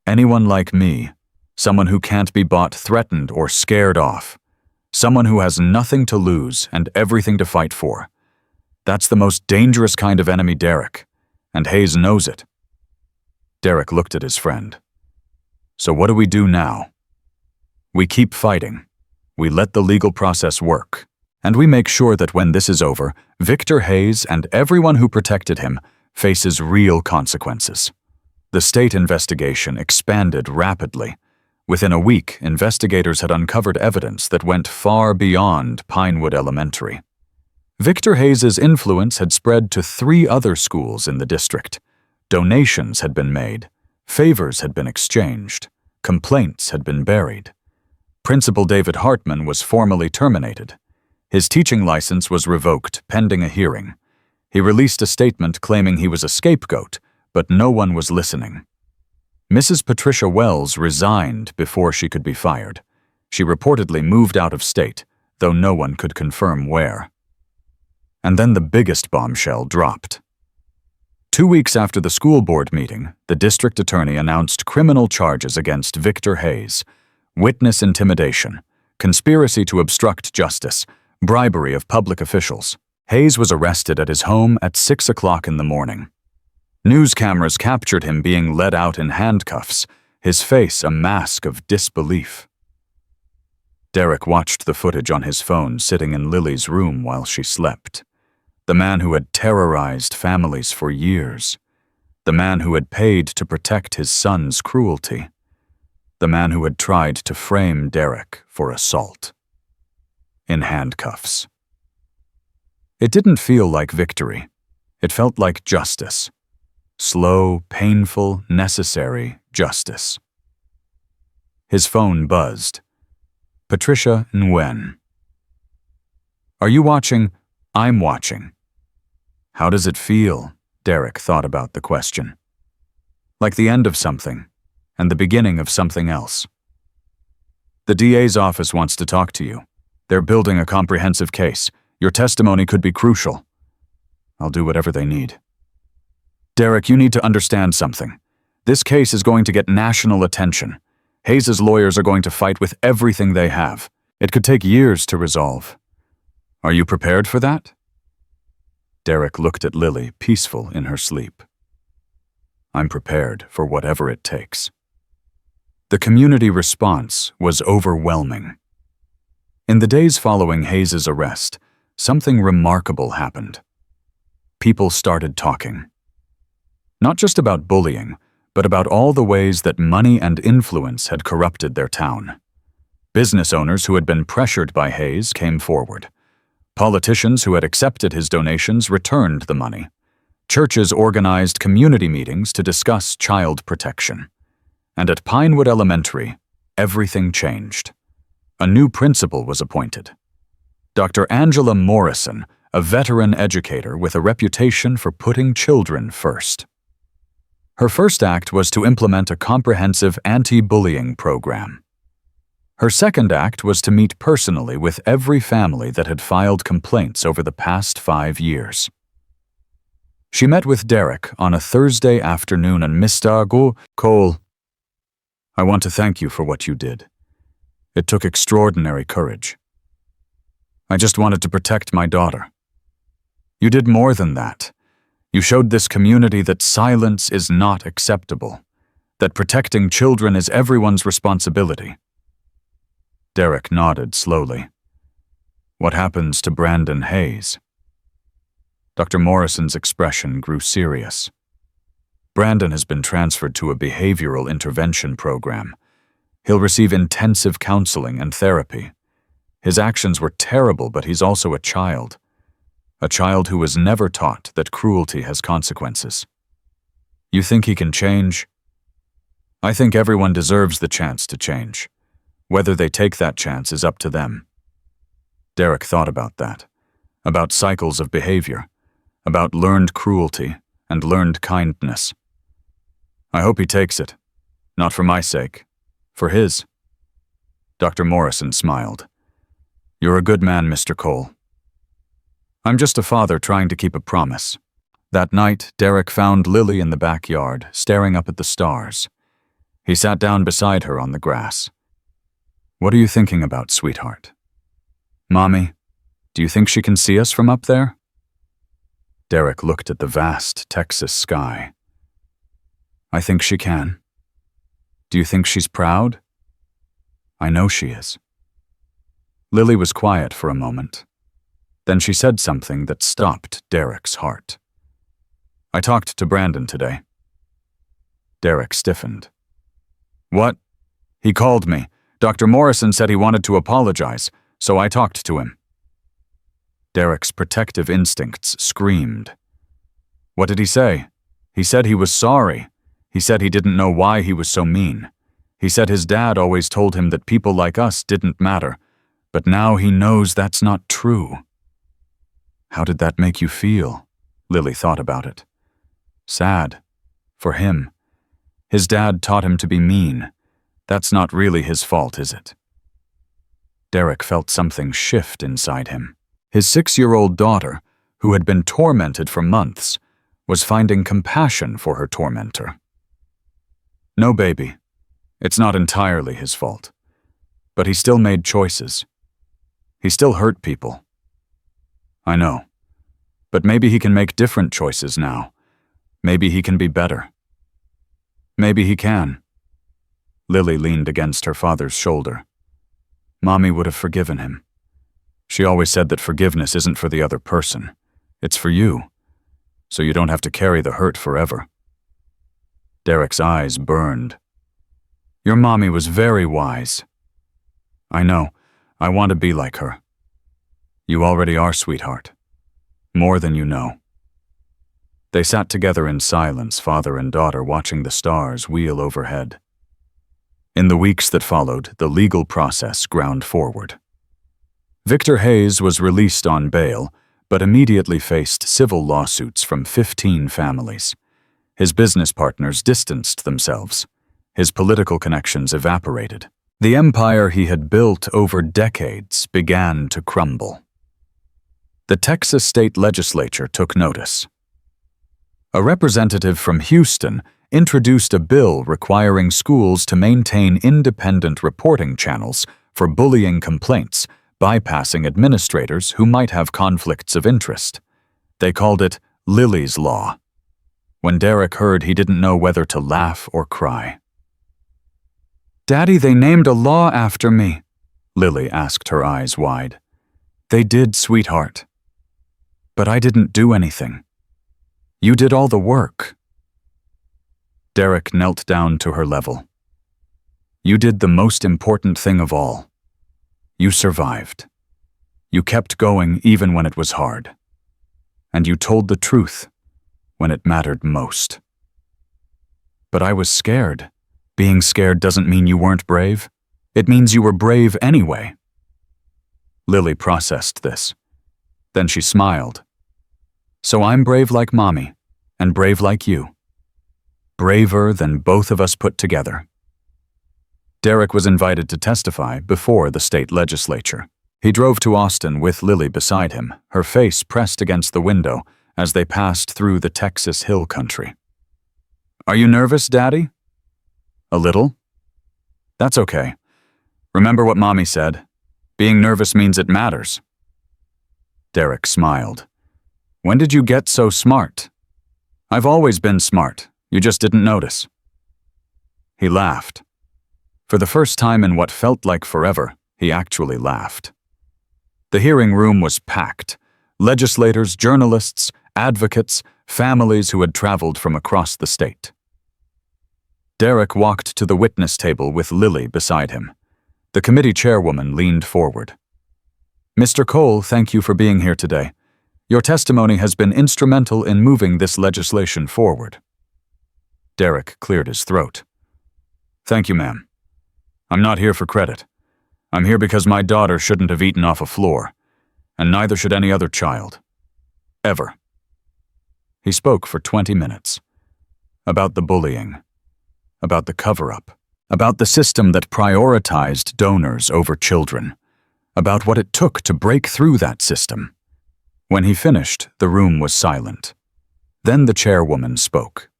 Anyone like me, someone who can't be bought, threatened, or scared off. Someone who has nothing to lose and everything to fight for. That's the most dangerous kind of enemy, Derek, and Hayes knows it. Derek looked at his friend. So what do we do now? We keep fighting. We let the legal process work. And we make sure that when this is over, Victor Hayes and everyone who protected him faces real consequences. The state investigation expanded rapidly. Within a week, investigators had uncovered evidence that went far beyond Pinewood Elementary. Victor Hayes' influence had spread to 3 other schools in the district. Donations had been made, favors had been exchanged, complaints had been buried. Principal David Hartman was formally terminated. His teaching license was revoked pending a hearing. He released a statement claiming he was a scapegoat, but no one was listening. Mrs. Patricia Wells resigned before she could be fired. She reportedly moved out of state, though no one could confirm where. And then the biggest bombshell dropped. 2 weeks after the school board meeting, the district attorney announced criminal charges against Victor Hayes: witness intimidation, conspiracy to obstruct justice, bribery of public officials. Hayes was arrested at his home at 6 o'clock in the morning. News cameras captured him being led out in handcuffs, his face a mask of disbelief. Derek watched the footage on his phone sitting in Lily's room while she slept. The man who had terrorized families for years. The man who had paid to protect his son's cruelty. The man who had tried to frame Derek for assault. In handcuffs. It didn't feel like victory. It felt like justice. Slow, painful, necessary justice. His phone buzzed. Patricia Nguyen. Are you watching? I'm watching. How does it feel? Derek thought about the question. Like the end of something, and the beginning of something else. The DA's office wants to talk to you. They're building a comprehensive case. Your testimony could be crucial. I'll do whatever they need. Derek, you need to understand something. This case is going to get national attention. Hayes' lawyers are going to fight with everything they have. It could take years to resolve. Are you prepared for that? Derek looked at Lily, peaceful in her sleep. I'm prepared for whatever it takes. The community response was overwhelming. In the days following Hayes' arrest, something remarkable happened. People started talking. Not just about bullying, but about all the ways that money and influence had corrupted their town. Business owners who had been pressured by Hayes came forward. Politicians who had accepted his donations returned the money. Churches organized community meetings to discuss child protection. And at Pinewood Elementary, everything changed. A new principal was appointed. Dr. Angela Morrison, a veteran educator with a reputation for putting children first. Her first act was to implement a comprehensive anti-bullying program. Her second act was to meet personally with every family that had filed complaints over the past 5 years. She met with Derek on a Thursday afternoon and Mr. Cole, I want to thank you for what you did. It took extraordinary courage. I just wanted to protect my daughter. You did more than that. You showed this community that silence is not acceptable, that protecting children is everyone's responsibility. Derek nodded slowly. What happens to Brandon Hayes? Dr. Morrison's expression grew serious. Brandon has been transferred to a behavioral intervention program. He'll receive intensive counseling and therapy. His actions were terrible, but he's also a child who was never taught that cruelty has consequences. You think he can change? I think everyone deserves the chance to change. Whether they take that chance is up to them. Derek thought about that, about cycles of behavior, about learned cruelty and learned kindness. I hope he takes it, not for my sake, for his. Dr. Morrison smiled. You're a good man, Mr. Cole. I'm just a father trying to keep a promise. That night, Derek found Lily in the backyard, staring up at the stars. He sat down beside her on the grass. What are you thinking about, sweetheart? Mommy, do you think she can see us from up there? Derek looked at the vast Texas sky. I think she can. Do you think she's proud? I know she is. Lily was quiet for a moment. Then she said something that stopped Derek's heart. I talked to Brandon today. Derek stiffened. What? He called me. Dr. Morrison said he wanted to apologize, so I talked to him. Derek's protective instincts screamed. What did he say? He said he was sorry. He said he didn't know why he was so mean. He said his dad always told him that people like us didn't matter, but now he knows that's not true. How did that make you feel? Lily thought about it. Sad. For him. His dad taught him to be mean. That's not really his fault, is it? Derek felt something shift inside him. His 6-year-old daughter, who had been tormented for months, was finding compassion for her tormentor. No, baby. It's not entirely his fault. But he still made choices. He still hurt people. I know. But maybe he can make different choices now. Maybe he can be better. Maybe he can. Lily leaned against her father's shoulder. Mommy would have forgiven him. She always said that forgiveness isn't for the other person. It's for you. So you don't have to carry the hurt forever. Derek's eyes burned. Your mommy was very wise. I know. I want to be like her. You already are, sweetheart. More than you know. They sat together in silence, father and daughter, watching the stars wheel overhead. In the weeks that followed, the legal process ground forward. Victor Hayes was released on bail, but immediately faced civil lawsuits from 15 families. His business partners distanced themselves. His political connections evaporated. The empire he had built over decades began to crumble. The Texas state legislature took notice. A representative from Houston introduced a bill requiring schools to maintain independent reporting channels for bullying complaints, bypassing administrators who might have conflicts of interest. They called it Lily's Law. When Derek heard, he didn't know whether to laugh or cry. Daddy, they named a law after me, Lily asked, her eyes wide. They did, sweetheart. But I didn't do anything. You did all the work. Derek knelt down to her level. You did the most important thing of all. You survived. You kept going even when it was hard. And you told the truth when it mattered most. But I was scared. Being scared doesn't mean you weren't brave. It means you were brave anyway. Lily processed this. Then she smiled. So I'm brave like Mommy, and brave like you. Braver than both of us put together. Derek was invited to testify before the state legislature. He drove to Austin with Lily beside him, her face pressed against the window as they passed through the Texas hill country. Are you nervous, Daddy? A little? That's okay. Remember what Mommy said. Being nervous means it matters. Derek smiled. When did you get so smart? I've always been smart. You just didn't notice. He laughed. For the first time in what felt like forever, he actually laughed. The hearing room was packed. Legislators, journalists, advocates, families who had traveled from across the state. Derek walked to the witness table with Lily beside him. The committee chairwoman leaned forward. Mr. Cole, thank you for being here today. Your testimony has been instrumental in moving this legislation forward. Derek cleared his throat. Thank you, ma'am. I'm not here for credit. I'm here because my daughter shouldn't have eaten off a floor, and neither should any other child. Ever. He spoke for 20 minutes. About the bullying. About the cover-up. About the system that prioritized donors over children. about what it took to break through that system. When he finished, the room was silent. Then the chairwoman spoke.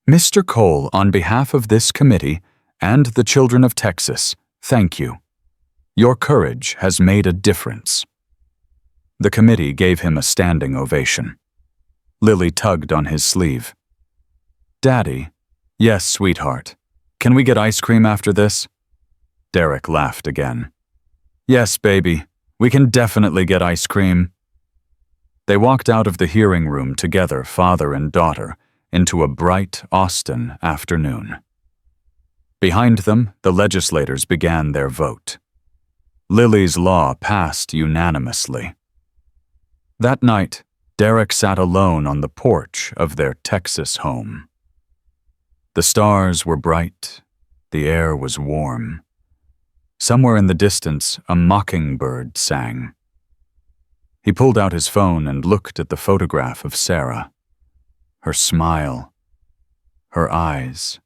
"Mr. Cole, on behalf of this committee and the children of Texas, thank you. Your courage has made a difference." The committee gave him a standing ovation. Lily tugged on his sleeve. "Daddy." "Yes, sweetheart. Can we get ice cream after this?" Derek laughed again. "Yes, baby. We can definitely get ice cream." They walked out of the hearing room together, father and daughter, into a bright Austin afternoon. Behind them, the legislators began their vote. Lily's law passed unanimously. That night, Derek sat alone on the porch of their Texas home. The stars were bright, the air was warm. Somewhere in the distance, a mockingbird sang. He pulled out his phone and looked at the photograph of Sarah. Her smile, her eyes,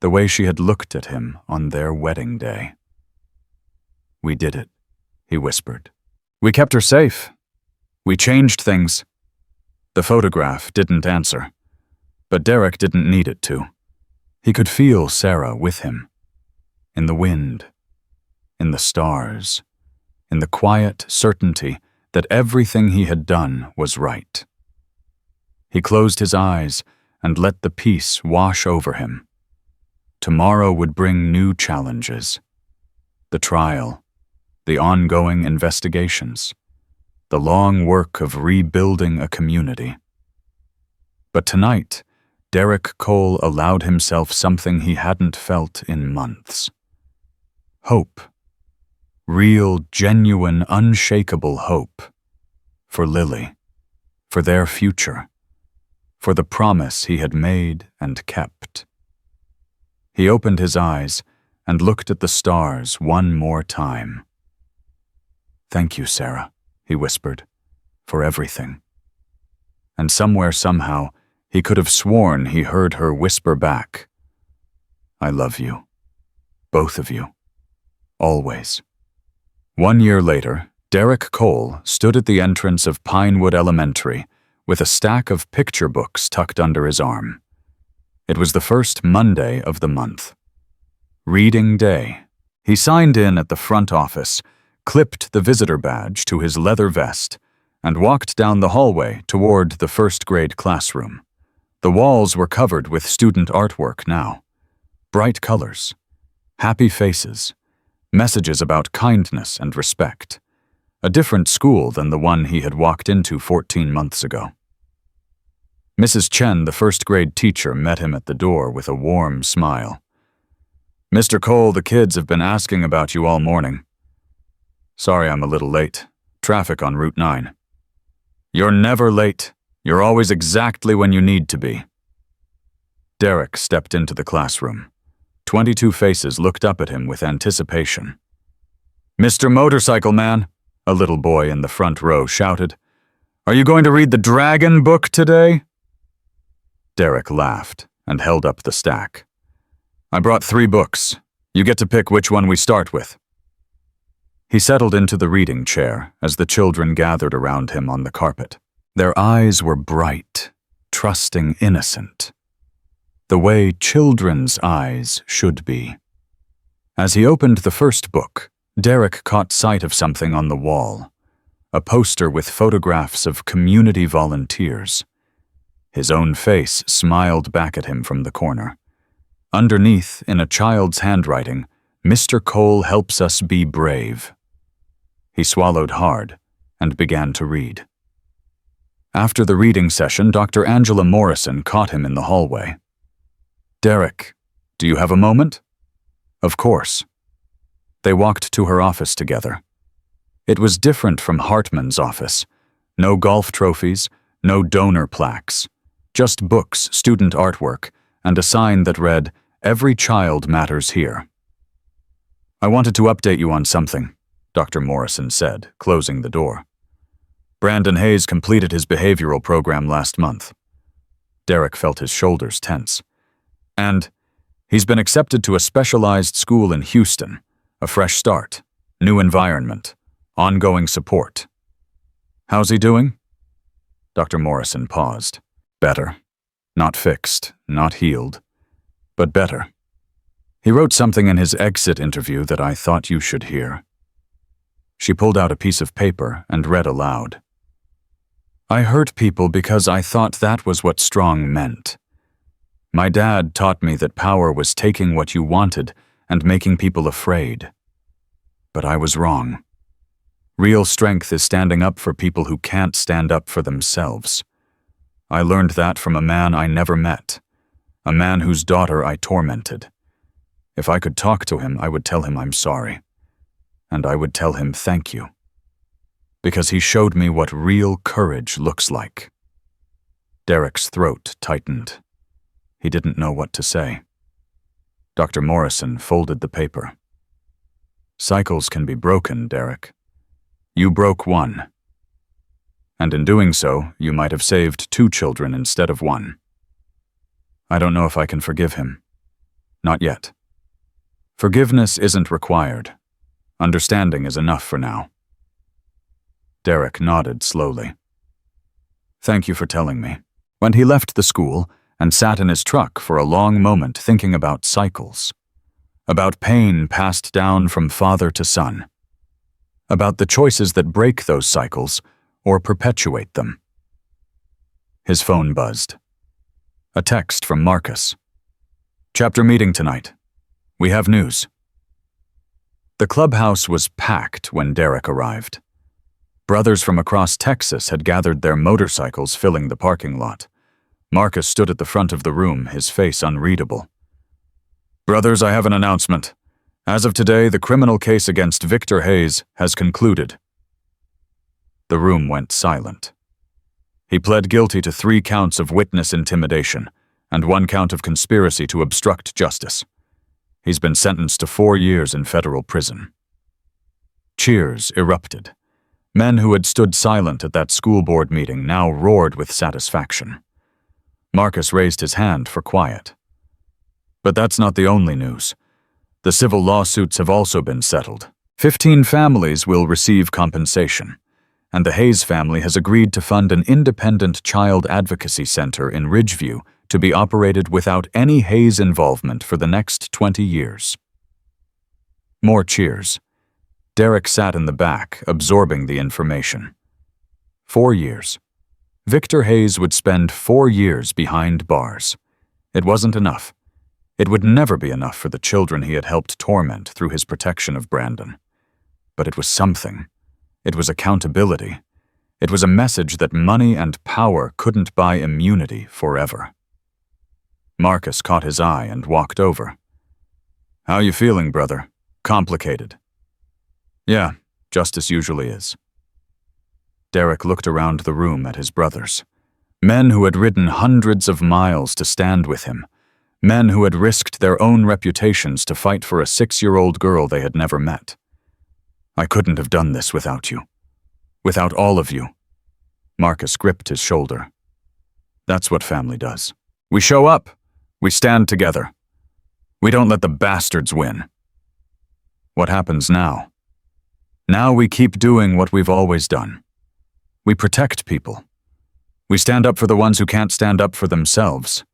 the way she had looked at him on their wedding day. "We did it," he whispered. "We kept her safe. We changed things." The photograph didn't answer, but Derek didn't need it to. He could feel Sarah with him. In the wind, in the stars, in the quiet certainty that everything he had done was right. He closed his eyes and let the peace wash over him. Tomorrow would bring new challenges. The trial, the ongoing investigations, the long work of rebuilding a community. But tonight, Derek Cole allowed himself something he hadn't felt in months. Hope. Real, genuine, unshakable hope. For Lily. For their future. For the promise he had made and kept. He opened his eyes and looked at the stars one more time. "Thank you, Sarah," he whispered, "for everything." And somewhere, somehow, he could have sworn he heard her whisper back, "I love you. Both of you. Always." 1 year later, Derek Cole stood at the entrance of Pinewood Elementary with a stack of picture books tucked under his arm. It was the first Monday of the month. Reading Day. He signed in at the front office, clipped the visitor badge to his leather vest, and walked down the hallway toward the first-grade classroom. The walls were covered with student artwork now. Bright colors, happy faces, messages about kindness and respect. A different school than the one he had walked into 14 months ago. Mrs. Chen, the first-grade teacher, met him at the door with a warm smile. "Mr. Cole, the kids have been asking about you all morning. Sorry I'm a little late. Traffic on Route 9. You're never late. You're always exactly when you need to be." Derek stepped into the classroom. 22 faces looked up at him with anticipation. "Mr. Motorcycle Man," a little boy in the front row shouted, "are you going to read the Dragon book today?" Derek laughed and held up the stack. "I brought 3 books. You get to pick which one we start with." He settled into the reading chair as the children gathered around him on the carpet. Their eyes were bright, trusting, innocent. The way children's eyes should be. As he opened the first book, Derek caught sight of something on the wall, a poster with photographs of community volunteers. His own face smiled back at him from the corner. Underneath, in a child's handwriting, "Mr. Cole helps us be brave." He swallowed hard and began to read. After the reading session, Dr. Angela Morrison caught him in the hallway. "Derek, do you have a moment?" "Of course." They walked to her office together. It was different from Hartman's office. No golf trophies, no donor plaques. Just books, student artwork, and a sign that read, "Every child matters here." "I wanted to update you on something," Dr. Morrison said, closing the door. "Brandon Hayes completed his behavioral program last month." Derek felt his shoulders tense. "And he's been accepted to a specialized school in Houston, a fresh start, New environment. Ongoing support. How's he doing? Dr. Morrison paused. Better. Not fixed, not healed, but better. He wrote something in his exit interview that I thought you should hear. She pulled out a piece of paper and read aloud. I hurt people because I thought that was what strong meant. My dad taught me that power was taking what you wanted and making people afraid. But I was wrong. Real strength is standing up for people who can't stand up for themselves. I learned that from a man I never met, a man whose daughter I tormented. If I could talk to him, I would tell him I'm sorry. And I would tell him thank you. Because he showed me what real courage looks like. Derek's throat tightened. He didn't know what to say. Dr. Morrison folded the paper. Cycles can be broken, Derek. You broke one. And in doing so, you might have saved 2 children instead of 1. I don't know if I can forgive him. Not yet. Forgiveness isn't required. Understanding is enough for now. Derek nodded slowly. Thank you for telling me. When he left the school and sat in his truck for a long moment thinking about cycles, about pain passed down from father to son, about the choices that break those cycles or perpetuate them. His phone buzzed. A text from Marcus. Chapter meeting tonight. We have news. The clubhouse was packed when Derek arrived. Brothers from across Texas had gathered their motorcycles filling the parking lot. Marcus stood at the front of the room, his face unreadable. Brothers, I have an announcement. As of today, the criminal case against Victor Hayes has concluded. The room went silent. He pled guilty to 3 counts of witness intimidation and 1 count of conspiracy to obstruct justice. He's been sentenced to 4 years in federal prison. Cheers erupted. Men who had stood silent at that school board meeting now roared with satisfaction. Marcus raised his hand for quiet. But that's not the only news. The civil lawsuits have also been settled. 15 families will receive compensation, and the Hayes family has agreed to fund an independent child advocacy center in Ridgeview to be operated without any Hayes involvement for the next 20 years. More cheers. Derek sat in the back, absorbing the information. 4 years. Victor Hayes would spend 4 years behind bars. It wasn't enough. It would never be enough for the children he had helped torment through his protection of Brandon. But it was something. It was accountability. It was a message that money and power couldn't buy immunity forever. Marcus caught his eye and walked over. How you feeling, brother? Complicated. Yeah, just as usually is. Derek looked around the room at his brothers. Men who had ridden hundreds of miles to stand with him. Men who had risked their own reputations to fight for a 6-year-old girl they had never met. I couldn't have done this without you. Without all of you. Marcus gripped his shoulder. That's what family does. We show up. We stand together. We don't let the bastards win. What happens now? Now we keep doing what we've always done. We protect people. We stand up for the ones who can't stand up for themselves.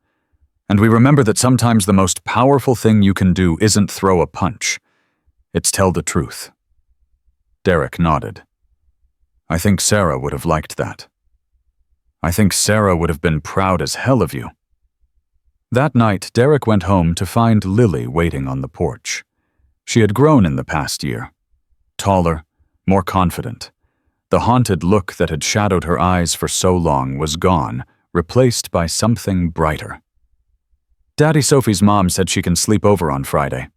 And we remember that sometimes the most powerful thing you can do isn't throw a punch. It's tell the truth. Derek nodded. I think Sarah would have liked that. I think Sarah would have been proud as hell of you. That night, Derek went home to find Lily waiting on the porch. She had grown in the past year. Taller, more confident. The haunted look that had shadowed her eyes for so long was gone, replaced by something brighter. Daddy Sophie's mom said she can sleep over on Friday.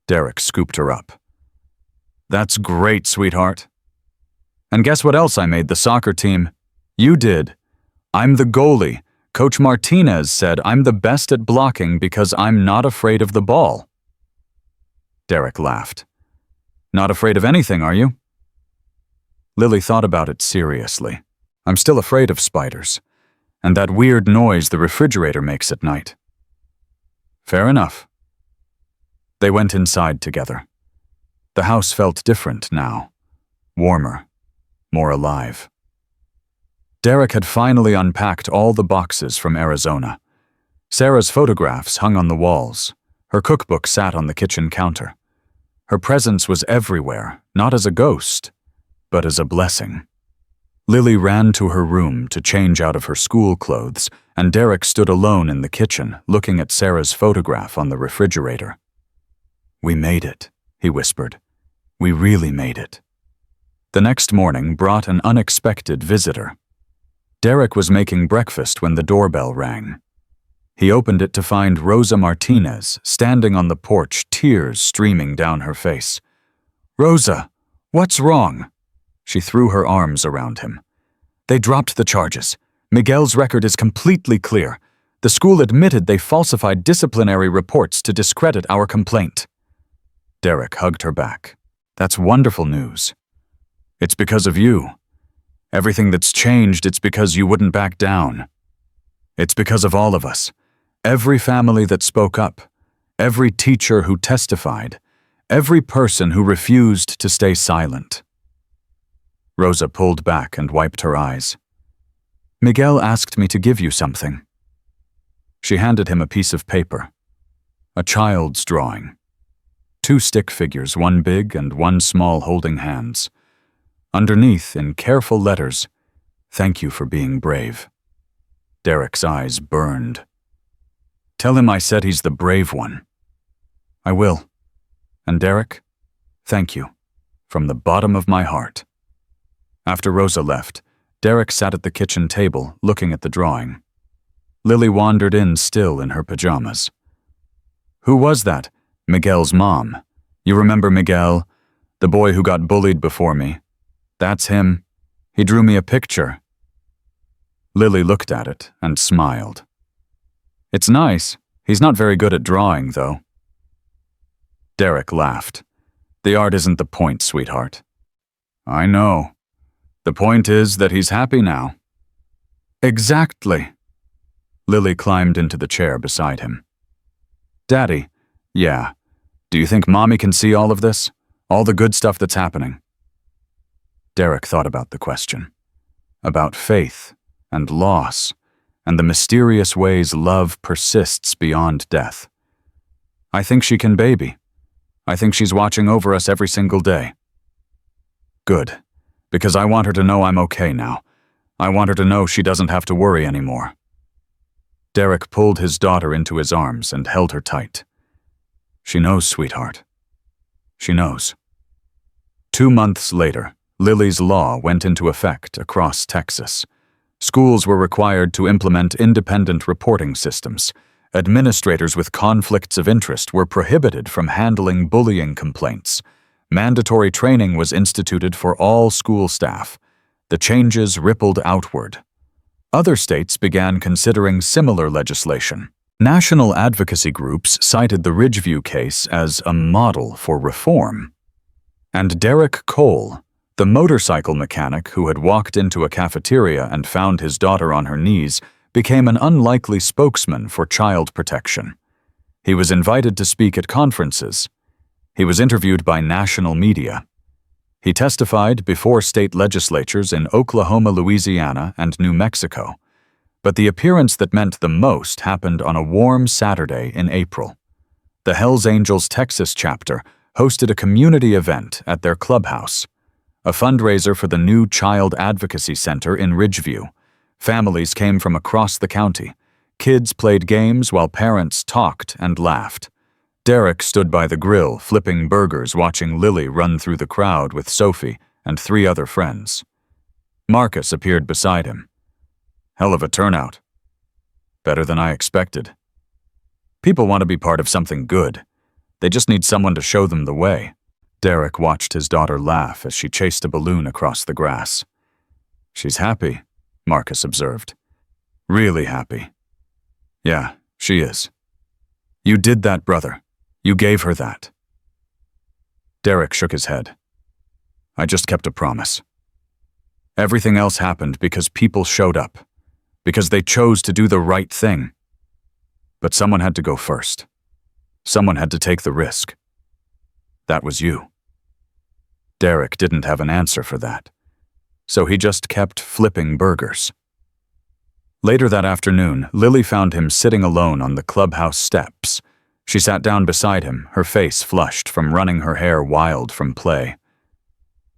Derek scooped her up. That's great, sweetheart. And guess what else I made the soccer team? You did. I'm the goalie. Coach Martinez said I'm the best at blocking because I'm not afraid of the ball. Derek laughed. Not afraid of anything, are you? Lily thought about it seriously. I'm still afraid of spiders, and that weird noise the refrigerator makes at night. Fair enough. They went inside together. The house felt different now, warmer, more alive. Derek had finally unpacked all the boxes from Arizona. Sarah's photographs hung on the walls. Her cookbook sat on the kitchen counter. Her presence was everywhere, not as a ghost, but as a blessing. Lily ran to her room to change out of her school clothes, and Derek stood alone in the kitchen, looking at Sarah's photograph on the refrigerator. "We made it," he whispered. "We really made it." The next morning brought an unexpected visitor. Derek was making breakfast when the doorbell rang. He opened it to find Rosa Martinez standing on the porch, tears streaming down her face. "Rosa, what's wrong?" She threw her arms around him. "They dropped the charges. Miguel's record is completely clear. The school admitted they falsified disciplinary reports to discredit our complaint." Derek hugged her back. "That's wonderful news. It's because of you. Everything that's changed, it's because you wouldn't back down. It's because of all of us. Every family that spoke up, every teacher who testified, every person who refused to stay silent." Rosa pulled back and wiped her eyes. "Miguel asked me to give you something." She handed him a piece of paper. A child's drawing. 2 stick figures, one big and one small, holding hands. Underneath, in careful letters, "Thank you for being brave." Derek's eyes burned. "Tell him I said he's the brave one." "I will. And Derek, thank you, from the bottom of my heart." After Rosa left, Derek sat at the kitchen table, looking at the drawing. Lily wandered in still in her pajamas. "Who was that?" "Miguel's mom. You remember Miguel, the boy who got bullied before me? That's him. He drew me a picture." Lily looked at it and smiled. "It's nice. He's not very good at drawing, though." Derek laughed. "The art isn't the point, sweetheart." "I know. The point is that he's happy now." "Exactly." Lily climbed into the chair beside him. "Daddy, yeah. Do you think Mommy can see all of this? All the good stuff that's happening?" Derek thought about the question. About faith and loss and the mysterious ways love persists beyond death. "I think she can, baby. I think she's watching over us every single day." "Good, because I want her to know I'm okay now. I want her to know she doesn't have to worry anymore." Derek pulled his daughter into his arms and held her tight. "She knows, sweetheart. She knows." 2 months later, Lily's law went into effect across Texas. Schools were required to implement independent reporting systems. Administrators with conflicts of interest were prohibited from handling bullying complaints. Mandatory training was instituted for all school staff. The changes rippled outward. Other states began considering similar legislation. National advocacy groups cited the Ridgeview case as a model for reform. And Derek Cole, the motorcycle mechanic who had walked into a cafeteria and found his daughter on her knees, became an unlikely spokesman for child protection. He was invited to speak at conferences. He was interviewed by national media. He testified before state legislatures in Oklahoma, Louisiana, and New Mexico. But the appearance that meant the most happened on a warm Saturday in April. The Hells Angels Texas chapter hosted a community event at their clubhouse, a fundraiser for the new Child Advocacy Center in Ridgeview. Families came from across the county. Kids played games while parents talked and laughed. Derek stood by the grill, flipping burgers, watching Lily run through the crowd with Sophie and 3 other friends. Marcus appeared beside him. "Hell of a turnout." "Better than I expected." "People want to be part of something good. They just need someone to show them the way." Derek watched his daughter laugh as she chased a balloon across the grass. "She's happy," Marcus observed. "Really happy." "Yeah, she is." "You did that, brother. You gave her that." Derek shook his head. "I just kept a promise. Everything else happened because people showed up, because they chose to do the right thing. But someone had to go first. Someone had to take the risk. That was you." Derek didn't have an answer for that, so he just kept flipping burgers. Later that afternoon, Lily found him sitting alone on the clubhouse steps. She sat down beside him, her face flushed from running her hair wild from play.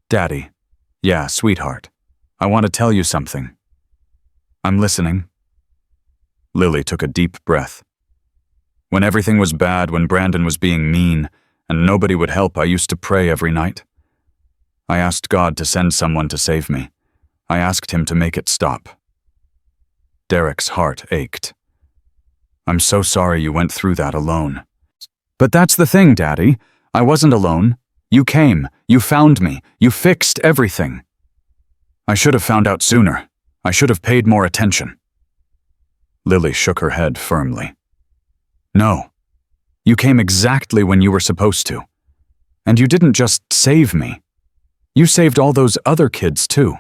"Daddy." "Yeah, sweetheart. I want to tell you something." "I'm listening." Lily took a deep breath. "When everything was bad, when Brandon was being mean, and nobody would help, I used to pray every night. I asked God to send someone to save me. I asked him to make it stop." Derek's heart ached. "I'm so sorry you went through that alone." "But that's the thing, Daddy. I wasn't alone. You came, you found me, you fixed everything." "I should have found out sooner. I should have paid more attention." Lily shook her head firmly. "No. You came exactly when you were supposed to. And you didn't just save me. You saved all those other kids too.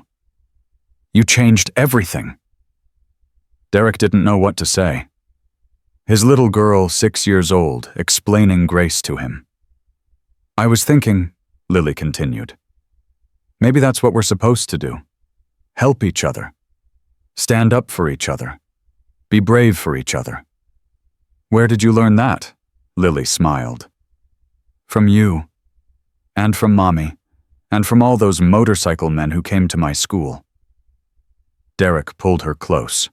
You changed everything." Derek didn't know what to say. His little girl, 6 years old, explaining grace to him. "I was thinking," Lily continued, "maybe that's what we're supposed to do. Help each other. Stand up for each other. Be brave for each other." "Where did you learn that?" Lily smiled. "From you. And from Mommy. And from all those motorcycle men who came to my school." Derek pulled her close.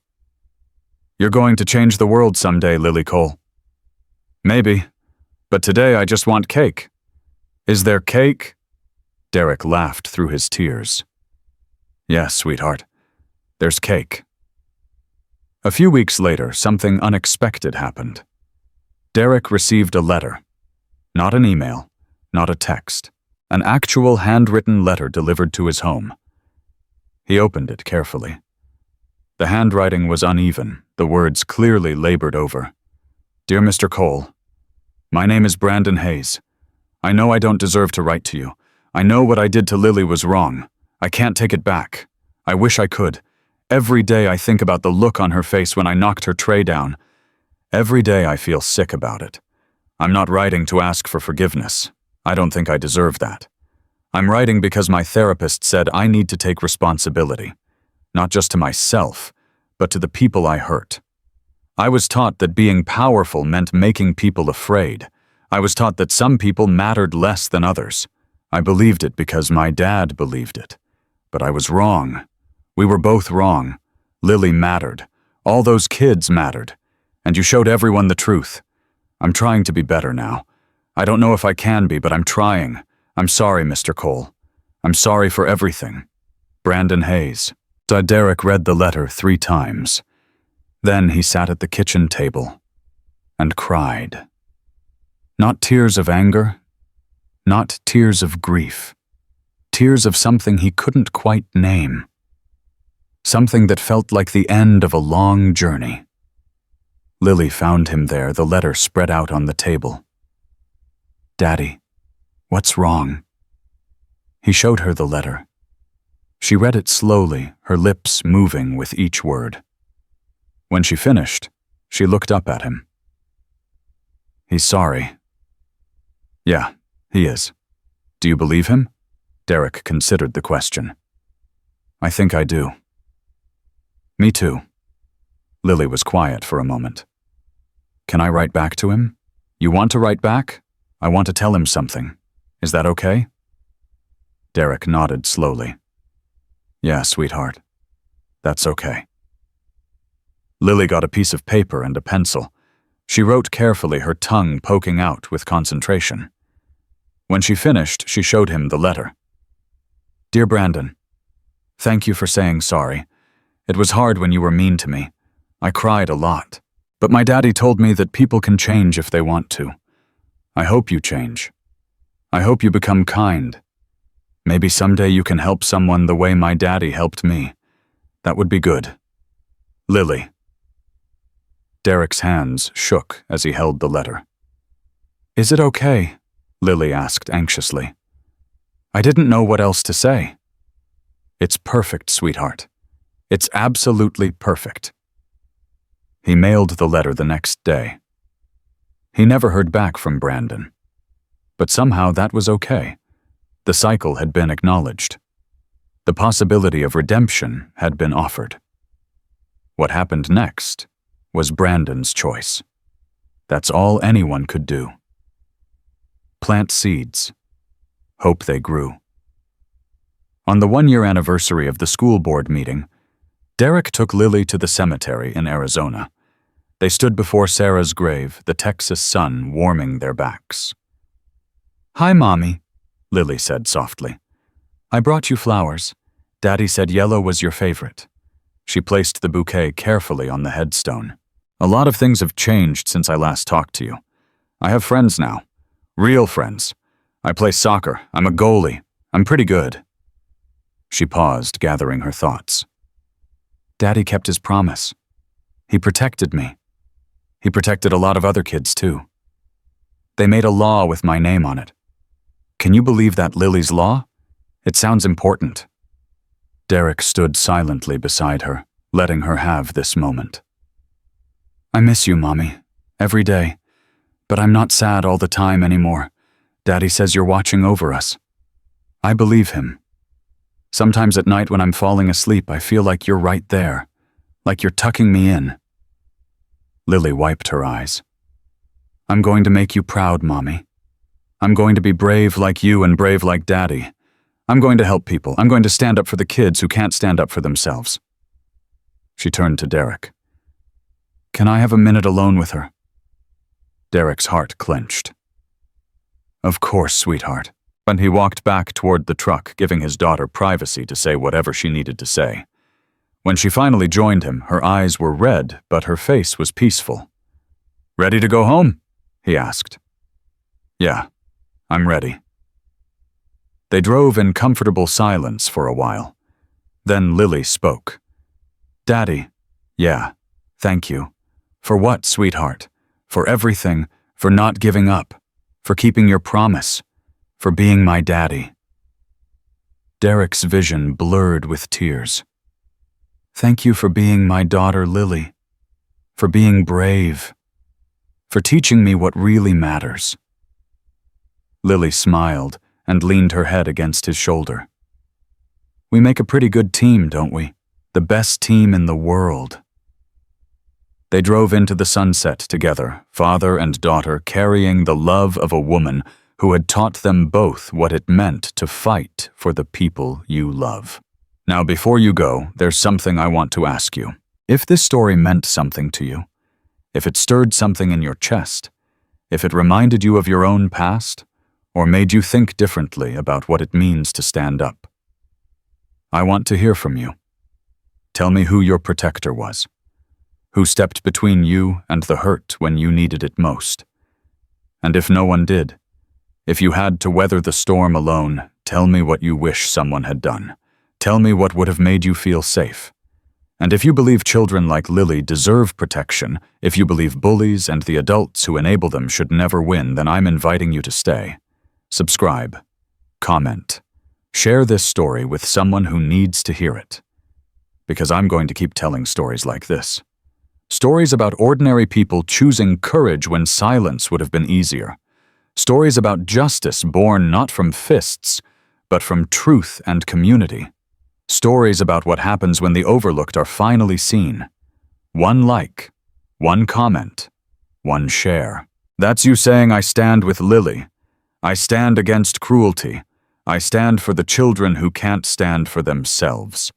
"You're going to change the world someday, Lily Cole." "Maybe. But today I just want cake." "Is there cake?" Derek laughed through his tears. "Yes, sweetheart. There's cake." A few weeks later, something unexpected happened. Derek received a letter. Not an email, not a text. An actual handwritten letter delivered to his home. He opened it carefully. The handwriting was uneven, the words clearly labored over. "Dear Mr. Cole, my name is Brandon Hayes. I know I don't deserve to write to you. I know what I did to Lily was wrong. I can't take it back. I wish I could. Every day I think about the look on her face when I knocked her tray down. Every day I feel sick about it. I'm not writing to ask for forgiveness. I don't think I deserve that. I'm writing because my therapist said I need to take responsibility. Not just to myself, but to the people I hurt. I was taught that being powerful meant making people afraid. I was taught that some people mattered less than others. I believed it because my dad believed it. But I was wrong. We were both wrong. Lily mattered. All those kids mattered. And you showed everyone the truth. I'm trying to be better now. I don't know if I can be, but I'm trying. I'm sorry, Mr. Cole. I'm sorry for everything. Brandon Hayes." Derek read the letter 3 times. Then he sat at the kitchen table and cried. Not tears of anger, not tears of grief. Tears of something he couldn't quite name. Something that felt like the end of a long journey. Lily found him there, the letter spread out on the table. "Daddy, what's wrong?" He showed her the letter. She read it slowly, her lips moving with each word. When she finished, she looked up at him. "He's sorry." "Yeah, he is. Do you believe him?" Derek considered the question. "I think I do." "Me too." Lily was quiet for a moment. "Can I write back to him?" "You want to write back? I want to tell him something. Is that okay?" Derek nodded slowly. "Yeah, sweetheart. That's okay." Lily got a piece of paper and a pencil. She wrote carefully, her tongue poking out with concentration. When she finished, she showed him the letter. "Dear Brandon, thank you for saying sorry. It was hard when you were mean to me. I cried a lot. But my daddy told me that people can change if they want to. I hope you change. I hope you become kind. Maybe someday you can help someone the way my daddy helped me. That would be good. Lily." Derek's hands shook as he held the letter. "Is it okay?" Lily asked anxiously. "I didn't know what else to say." "It's perfect, sweetheart. It's absolutely perfect." He mailed the letter the next day. He never heard back from Brandon. But somehow that was okay. The cycle had been acknowledged. The possibility of redemption had been offered. What happened next was Brandon's choice. That's all anyone could do. Plant seeds. Hope they grew. On the 1-year anniversary of the school board meeting, Derek took Lily to the cemetery in Arizona. They stood before Sarah's grave, the Texas sun warming their backs. "Hi, Mommy," Lily said softly. "I brought you flowers. Daddy said yellow was your favorite." She placed the bouquet carefully on the headstone. "A lot of things have changed since I last talked to you. I have friends now. Real friends. I play soccer. I'm a goalie. I'm pretty good." She paused, gathering her thoughts. "Daddy kept his promise. He protected me. He protected a lot of other kids, too. They made a law with my name on it. Can you believe that, Lily's law? It sounds important." Derek stood silently beside her, letting her have this moment. "I miss you, Mommy, every day. But I'm not sad all the time anymore. Daddy says you're watching over us. I believe him. Sometimes at night when I'm falling asleep, I feel like you're right there, like you're tucking me in." Lily wiped her eyes. "I'm going to make you proud, Mommy. I'm going to be brave like you and brave like Daddy. I'm going to help people. I'm going to stand up for the kids who can't stand up for themselves." She turned to Derek. "Can I have a minute alone with her?" Derek's heart clenched. "Of course, sweetheart." And he walked back toward the truck, giving his daughter privacy to say whatever she needed to say. When she finally joined him, her eyes were red, but her face was peaceful. "Ready to go home?" he asked. "Yeah, I'm ready." They drove in comfortable silence for a while. Then Lily spoke. "Daddy, yeah, thank you. For what, sweetheart? For everything, for not giving up, for keeping your promise, for being my daddy." Derek's vision blurred with tears. "Thank you for being my daughter, Lily, for being brave, for teaching me what really matters." Lily smiled and leaned her head against his shoulder. "We make a pretty good team, don't we? The best team in the world." They drove into the sunset together, father and daughter carrying the love of a woman who had taught them both what it meant to fight for the people you love. Now, before you go, there's something I want to ask you. If this story meant something to you, if it stirred something in your chest, if it reminded you of your own past, or made you think differently about what it means to stand up, I want to hear from you. Tell me who your protector was, who stepped between you and the hurt when you needed it most. And if no one did, if you had to weather the storm alone, tell me what you wish someone had done. Tell me what would have made you feel safe. And if you believe children like Lily deserve protection, if you believe bullies and the adults who enable them should never win, then I'm inviting you to stay. Subscribe, comment, share this story with someone who needs to hear it. Because I'm going to keep telling stories like this. Stories about ordinary people choosing courage when silence would have been easier. Stories about justice born not from fists, but from truth and community. Stories about what happens when the overlooked are finally seen. One like, one comment, one share. That's you saying, "I stand with Lily. I stand against cruelty. I stand for the children who can't stand for themselves."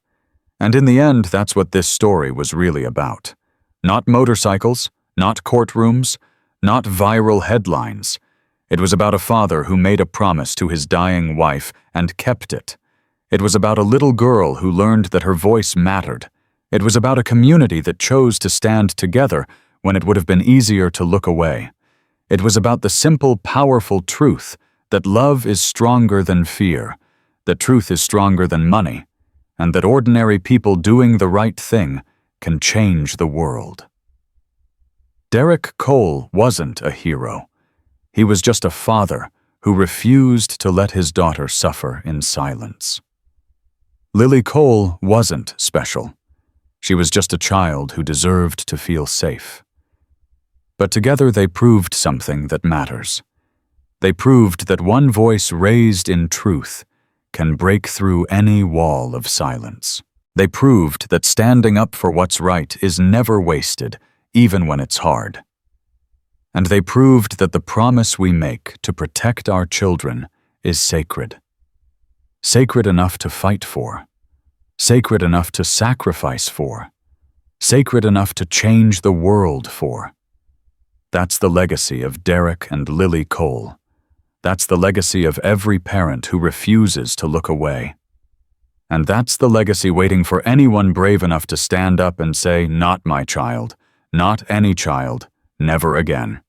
And in the end, that's what this story was really about. Not motorcycles, not courtrooms, not viral headlines. It was about a father who made a promise to his dying wife and kept it. It was about a little girl who learned that her voice mattered. It was about a community that chose to stand together when it would have been easier to look away. It was about the simple, powerful truth that love is stronger than fear, that truth is stronger than money, and that ordinary people doing the right thing can change the world. Derek Cole wasn't a hero. He was just a father who refused to let his daughter suffer in silence. Lily Cole wasn't special. She was just a child who deserved to feel safe. But together they proved something that matters. They proved that one voice raised in truth can break through any wall of silence. They proved that standing up for what's right is never wasted, even when it's hard. And they proved that the promise we make to protect our children is sacred. Sacred enough to fight for. Sacred enough to sacrifice for. Sacred enough to change the world for. That's the legacy of Derek and Lily Cole. That's the legacy of every parent who refuses to look away. And that's the legacy waiting for anyone brave enough to stand up and say, "Not my child, not any child, never again."